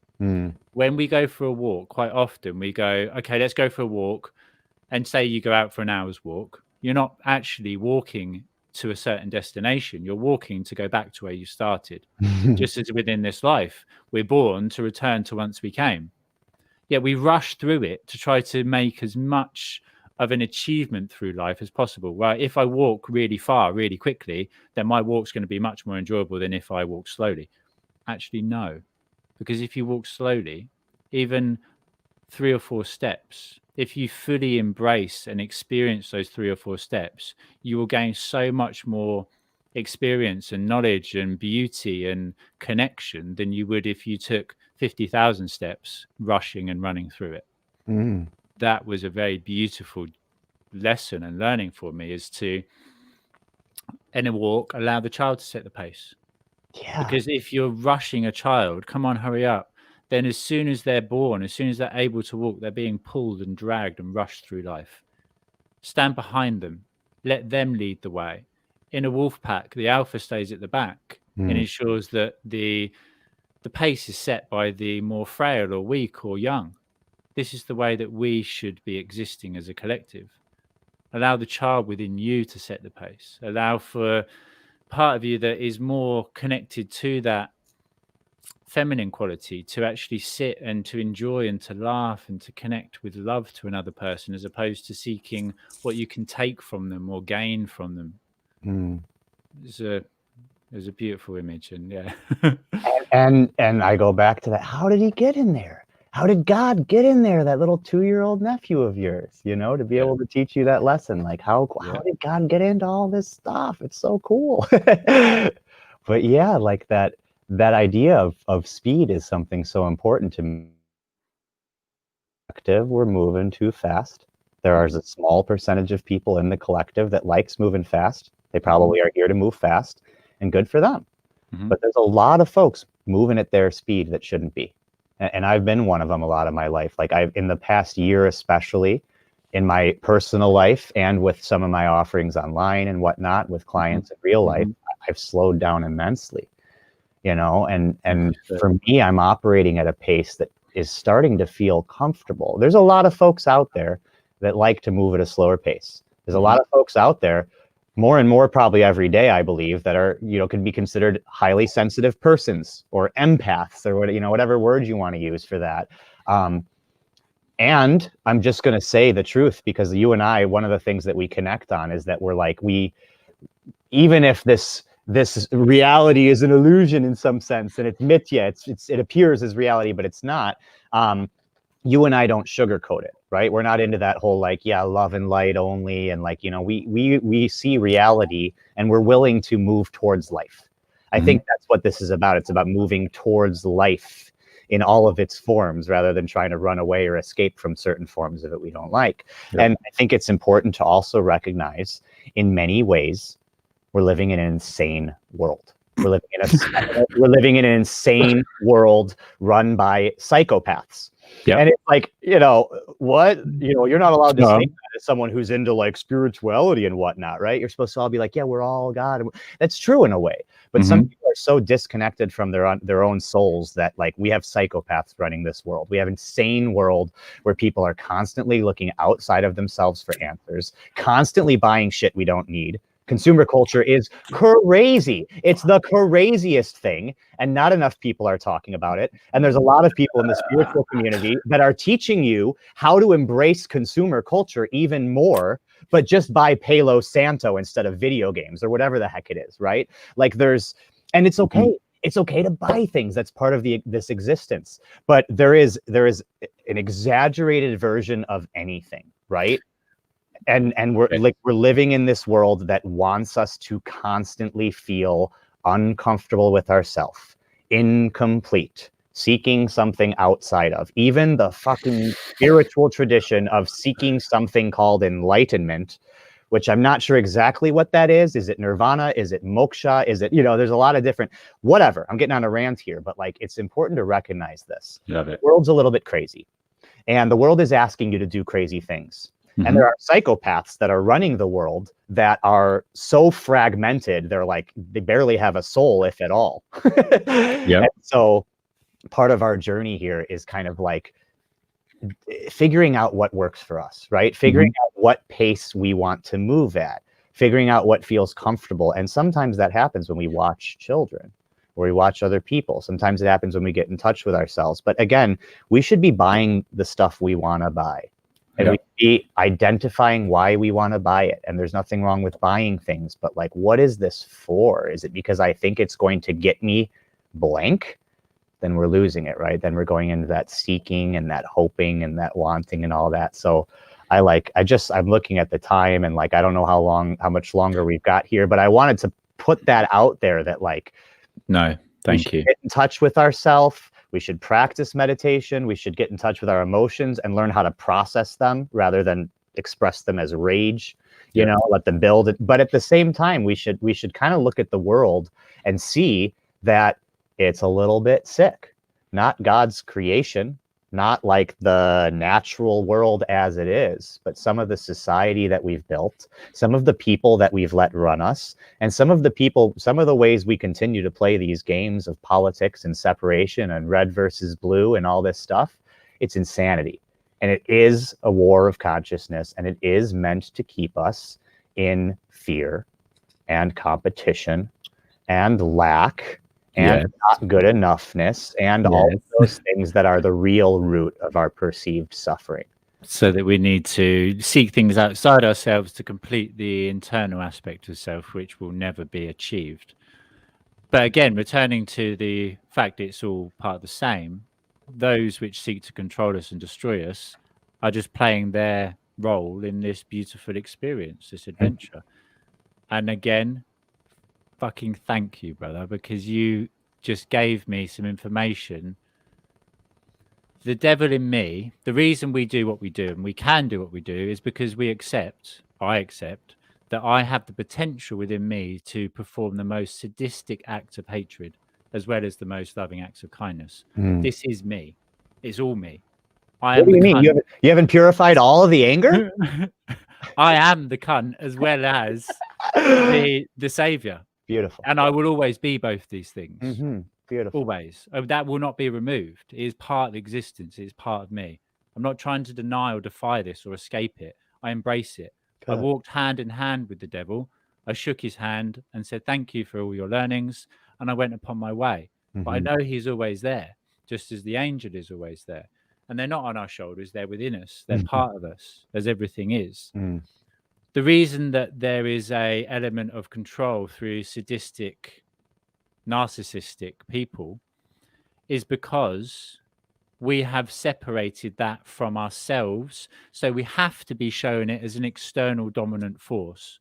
When we go for a walk, quite often we go, okay, let's go for a walk. And say you go out for an hour's walk, you're not actually walking to a certain destination. You're walking to go back to where you started. Just as within this life, we're born to return to whence we came. Yet we rush through it to try to make as much of an achievement through life as possible. Well, if I walk really far, really quickly, then my walk's going to be much more enjoyable than if I walk slowly. Actually, no. Because if you walk slowly, even 3 or 4 steps, if you fully embrace and experience those 3 or 4 steps, you will gain so much more experience and knowledge and beauty and connection than you would if you took 50,000 steps rushing and running through it. That was a very beautiful lesson and learning for me, is to, in a walk, allow the child to set the pace. Because if you're rushing a child, come on, hurry up, then as soon as they're born, as soon as they're able to walk, they're being pulled and dragged and rushed through life. Stand behind them. Let them lead the way. In a wolf pack, the alpha stays at the back and ensures that the pace is set by the more frail or weak or young. This is the way that we should be existing as a collective. Allow the child within you to set the pace. Allow for part of you that is more connected to that feminine quality to actually sit and to enjoy and to laugh and to connect with love to another person, as opposed to seeking what you can take from them or gain from them. It's a beautiful image, and yeah. and I go back to that. How did he get in there? How did God get in there? That little 2-year-old nephew of yours, to be able to teach you that lesson. Like how did God get into all this stuff? It's so cool. But yeah, like that idea of speed is something so important to me. We're moving too fast. There is a small percentage of people in the collective that likes moving fast. They probably are here to move fast, and good for them. But there's a lot of folks moving at their speed that shouldn't be. And I've been one of them a lot of my life. Like in the past year, especially in my personal life and with some of my offerings online and whatnot with clients in real life, I've slowed down immensely. And for me, I'm operating at a pace that is starting to feel comfortable. There's a lot of folks out there that like to move at a slower pace. There's a lot of folks out there, more and more probably every day, I believe, that are, can be considered highly sensitive persons or empaths or whatever word you want to use for that. And I'm just going to say the truth, because you and I, one of the things that we connect on is that we're like, even if this reality is an illusion in some sense, and it's mithya, it appears as reality, but it's not. You and I don't sugarcoat it, right? We're not into that whole love and light only, and we see reality, and we're willing to move towards life. I think that's what this is about. It's about moving towards life in all of its forms rather than trying to run away or escape from certain forms of it we don't like. Yep. And I think it's important to also recognize in many ways, we're living in an insane world. We're living in an insane world run by psychopaths. Yep. And it's like, what? You're not allowed to say that as someone who's into like spirituality and whatnot, right? You're supposed to all be like, yeah, we're all God. That's true in a way. But some people are so disconnected from their own souls that like we have psychopaths running this world. We have an insane world where people are constantly looking outside of themselves for answers, constantly buying shit we don't need. Consumer culture is crazy. It's the craziest thing, and not enough people are talking about it. And there's a lot of people in the spiritual community that are teaching you how to embrace consumer culture even more, but just buy Palo Santo instead of video games or whatever the heck it is, right? Like and it's okay. It's okay to buy things. That's part of this existence. But there is an exaggerated version of anything, right? And we're living in this world that wants us to constantly feel uncomfortable with ourselves, incomplete, seeking something outside of even the fucking spiritual tradition of seeking something called enlightenment, which I'm not sure exactly what that is. Is it nirvana? Is it moksha? Is it, there's a lot of different, whatever. I'm getting on a rant here, but like, it's important to recognize this. Love it. The world's a little bit crazy, and the world is asking you to do crazy things. And there are psychopaths that are running the world that are so fragmented, they barely have a soul, if at all. And so part of our journey here is kind of like figuring out what works for us, right? Figuring out what pace we want to move at, figuring out what feels comfortable. And sometimes that happens when we watch children or we watch other people. Sometimes it happens when we get in touch with ourselves. But again, we should be buying the stuff we want to buy. And we be identifying why we want to buy it. And there's nothing wrong with buying things, but like, what is this for? Is it because I think it's going to get me blank? Then we're losing it, right? Then we're going into that seeking and that hoping and that wanting and all that. So I'm looking at the time and like, I don't know how much longer we've got here, but I wanted to put that out there that like, no, thank you. Get in touch with ourselves. We should practice meditation. We should get in touch with our emotions and learn how to process them rather than express them as rage, let them build it. But at the same time, we should kind of look at the world and see that it's a little bit sick, not God's creation, not like the natural world as it is, but some of the society that we've built, some of the people that we've let run us, and some of the ways we continue to play these games of politics and separation and red versus blue and all this stuff. It's insanity. And it is a war of consciousness, and it is meant to keep us in fear and competition and lack and not good enoughness and all of those things that are the real root of our perceived suffering. So that we need to seek things outside ourselves to complete the internal aspect of self, which will never be achieved. But again, returning to the fact it's all part of the same, those which seek to control us and destroy us are just playing their role in this beautiful experience, this adventure. And again, fucking thank you, brother, because you just gave me some information. The devil in me, the reason we do what we do and we can do what we do is because I accept that I have the potential within me to perform the most sadistic acts of hatred as well as the most loving acts of kindness. This is me. It's all me. What do you mean? You haven't purified all of the anger? I am the cunt as well as the savior. Beautiful. And I will always be both these things. Beautiful. Always. That will not be removed. It is part of existence. It is part of me. I'm not trying to deny or defy this or escape it. I embrace it. Good. I walked hand in hand with the devil. I shook his hand and said, thank you for all your learnings. And I went upon my way. But I know he's always there, just as the angel is always there. And they're not on our shoulders. They're within us. They're part of us, as everything is. The reason that there is a element of control through sadistic, narcissistic people is because we have separated that from ourselves. So we have to be shown it as an external dominant force.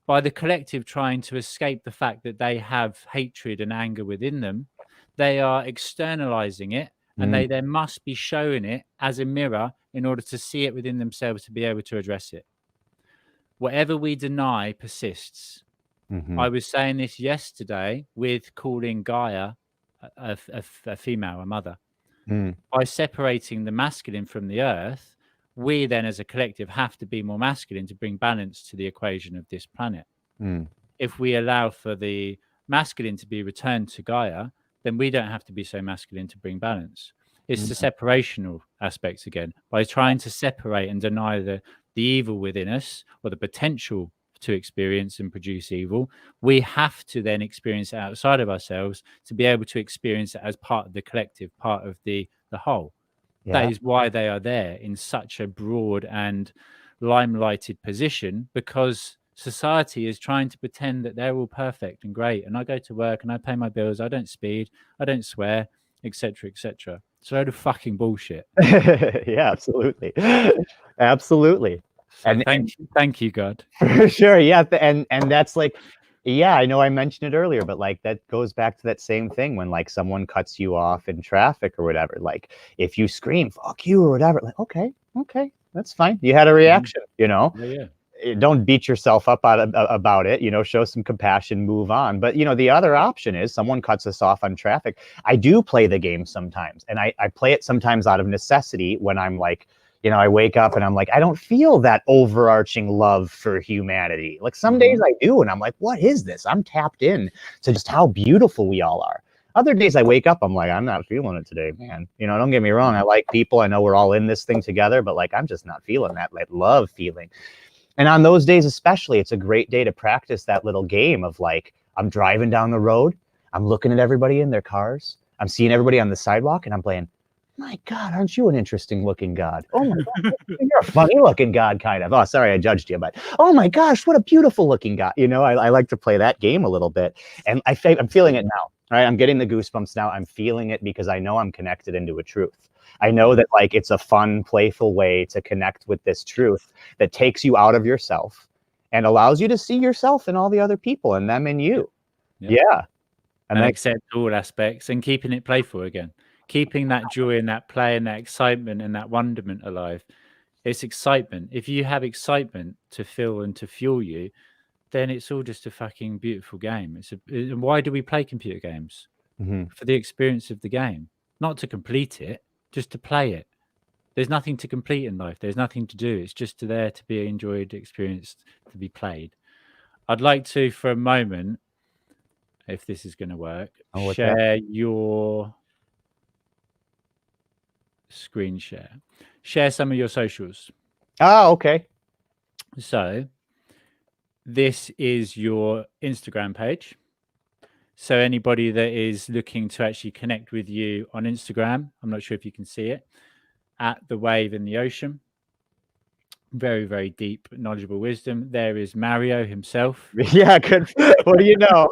by the collective trying to escape the fact that they have hatred and anger within them, they are externalizing it, and they then must be showing it as a mirror in order to see it within themselves to be able to address it. Whatever we deny persists. I was saying this yesterday with calling Gaia a female, a mother. By separating the masculine from the earth, we then as a collective have to be more masculine to bring balance to the equation of this planet. If we allow for the masculine to be returned to Gaia, then we don't have to be so masculine to bring balance. It's the separational aspects again. By trying to separate and deny the evil within us, or the potential to experience and produce evil, we have to then experience it outside of ourselves to be able to experience it as part of the collective, part of the whole. That is why they are there in such a broad and limelighted position, because society is trying to pretend that they're all perfect and great, and I go to work and I pay my bills, I don't speed, I don't swear, etc., etc. It's a load of fucking bullshit. Yeah, absolutely. Absolutely. So and thank you, God. For sure. Yeah. And that's like, yeah, I know I mentioned it earlier, but like that goes back to that same thing when like someone cuts you off in traffic or whatever. Like if you scream, fuck you or whatever, like, okay, that's fine. You had a reaction, you know? Yeah. Don't beat yourself up about it, you know, show some compassion, move on. But, you know, the other option is someone cuts us off on traffic. I do play the game sometimes, and I play it sometimes out of necessity when I'm like, you know, I wake up and I'm like, I don't feel that overarching love for humanity. Like some days I do, and I'm like, what is this? I'm tapped in to just how beautiful we all are. Other days I wake up, I'm like, I'm not feeling it today, man. You know, don't get me wrong. I like people. I know we're all in this thing together, but like, I'm just not feeling that like love feeling. And on those days especially, it's a great day to practice that little game of like, I'm driving down the road, I'm looking at everybody in their cars, I'm seeing everybody on the sidewalk, and I'm playing, my God, aren't you an interesting looking God? Oh my God, you're a funny looking God, kind of. Oh, sorry, I judged you, but oh my gosh, what a beautiful looking God. You know, I like to play that game a little bit. And I'm feeling it now, right? I'm getting the goosebumps now. I'm feeling it because I know I'm connected into a truth. I know that like it's a fun, playful way to connect with this truth that takes you out of yourself and allows you to see yourself and all the other people and them and you. Yeah. And accept all aspects and keeping it playful again. Keeping that joy and that play and that excitement and that wonderment alive. It's excitement. If you have excitement to feel and to fuel you, then it's all just a fucking beautiful game. Why do we play computer games? For the experience of the game, not to complete it, just to play it. There's nothing to complete in life. There's nothing to do. It's just there to be enjoyed, experienced, to be played. I'd like to, for a moment, if this is going to work, share your screen share. Share some of your socials. Oh, okay. So this is your Instagram page. So anybody that is looking to actually connect with you on Instagram, I'm not sure if you can see it, at The Wave in the Ocean. Very, very deep, knowledgeable wisdom. There is Mario himself. Yeah, good. What do you know?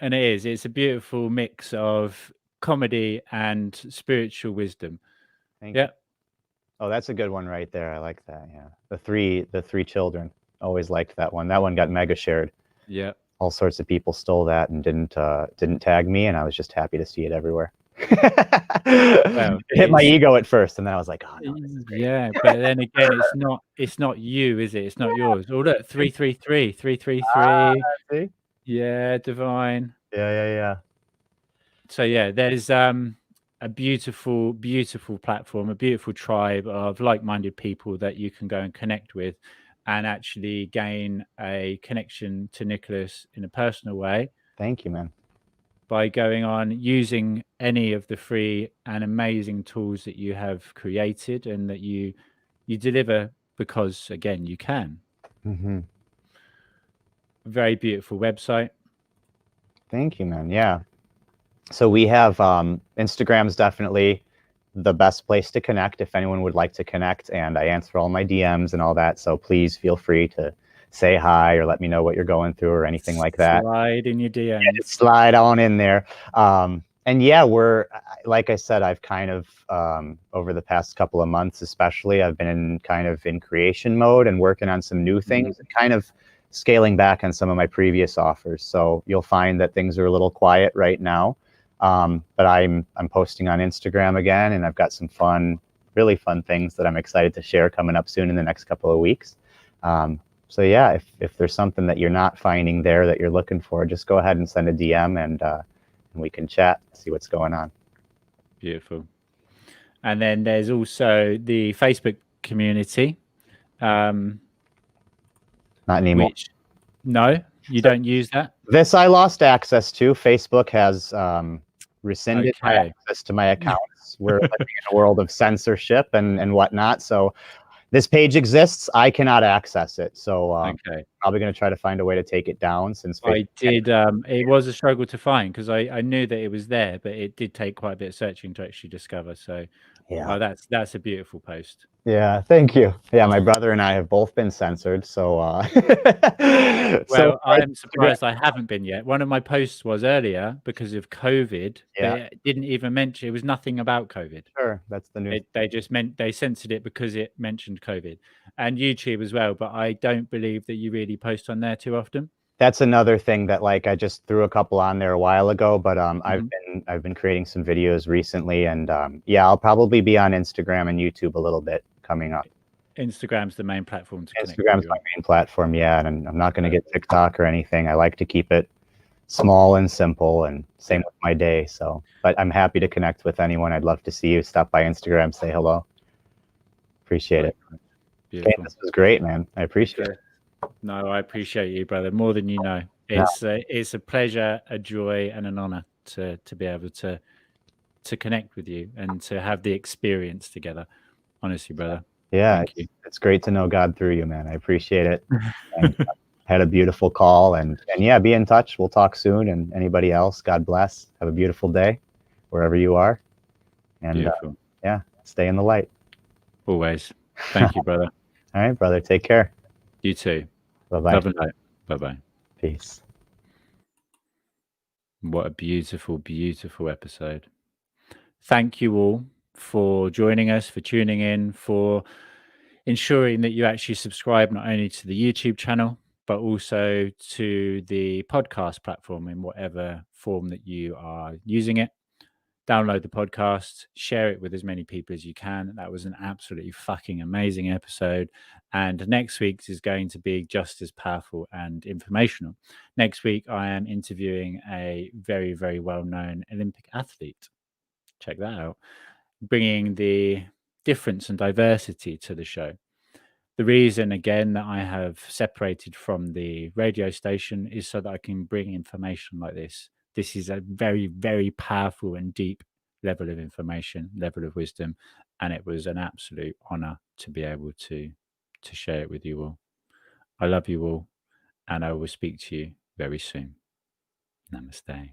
And it's a beautiful mix of comedy and spiritual wisdom. Thank you. Oh, that's a good one right there. I like that. Yeah. The three children. Always liked that one. That one got mega shared. Yeah. All sorts of people stole that and didn't tag me, and I was just happy to see it everywhere. Well, it hit my ego at first, and then I was like, oh no. Yeah, but then again, it's not you, is it? It's not yours. Oh look, 333. Yeah, divine. Yeah. So yeah, there's a beautiful platform, a beautiful tribe of like-minded people that you can go and connect with and actually gain a connection to Nicholas in a personal way. Thank you, man. By going on using any of the free and amazing tools that you have created and that you deliver, because again, you can. Very beautiful website. Thank you, man. Yeah. So we have Instagram's definitely the best place to connect if anyone would like to connect, and I answer all my DMs and all that. So please feel free to say hi or let me know what you're going through or anything like that. Slide in your DMs. Yeah, just slide on in there. And yeah, we're, like I said, I've kind of, over the past couple of months, especially, I've been in creation mode and working on some new things and kind of scaling back on some of my previous offers. So you'll find that things are a little quiet right now. But I'm posting on Instagram again, and I've got some really fun things that I'm excited to share coming up soon in the next couple of weeks. So yeah, if there's something that you're not finding there that you're looking for, just go ahead and send a DM, and we can chat, see what's going on. Beautiful. And then there's also the Facebook community. Not anymore. No, you don't use that? This I lost access to. Facebook has rescinded my access to my accounts. We're living in a world of censorship and whatnot. So this page exists. I cannot access it. So probably going to try to find a way to take it down, since I did. It was a struggle to find, because I knew that it was there, but it did take quite a bit of searching to actually discover. So yeah, that's a beautiful post. Yeah, thank you. Yeah, my brother and I have both been censored. So well, I'm surprised I haven't been yet. One of my posts was earlier because of COVID. Yeah. They didn't even mention, it was nothing about COVID. Sure, that's the news. They just they censored it because it mentioned COVID, and YouTube as well. But I don't believe that you really post on there too often. That's another thing that, like, I just threw a couple on there a while ago, but I've been creating some videos recently, and yeah, I'll probably be on Instagram and YouTube a little bit coming up. Instagram's the main platform to connect. Instagram's my main platform, yeah, and I'm not going to get TikTok or anything. I like to keep it small and simple, and same with my day. So, but I'm happy to connect with anyone. I'd love to see you. Stop by Instagram, say hello. Appreciate it. Kain, this was great, man. I appreciate it. No, I appreciate you, brother, more than you know. It's a pleasure, a joy, and an honor to be able to connect with you and to have the experience together. Honestly, brother. Yeah, it's great to know God through you, man. I appreciate it. And had a beautiful call, and yeah, be in touch. We'll talk soon. And anybody else, God bless. Have a beautiful day wherever you are. And yeah, stay in the light. Always. Thank you, brother. All right, brother. Take care. You too. Bye-bye. Love and light. Bye-bye. Peace. What a beautiful, beautiful episode. Thank you all for joining us, for tuning in, for ensuring that you actually subscribe not only to the YouTube channel, but also to the podcast platform in whatever form that you are using it. Download the podcast, share it with as many people as you can. That was an absolutely fucking amazing episode. And next week's is going to be just as powerful and informational. Next week, I am interviewing a very, very well-known Olympic athlete. Check that out. Bringing the difference and diversity to the show. The reason, again, that I have separated from the radio station is so that I can bring information like this. This is a very, very powerful and deep level of information, level of wisdom, and it was an absolute honor to be able to share it with you all. I love you all, and I will speak to you very soon. Namaste.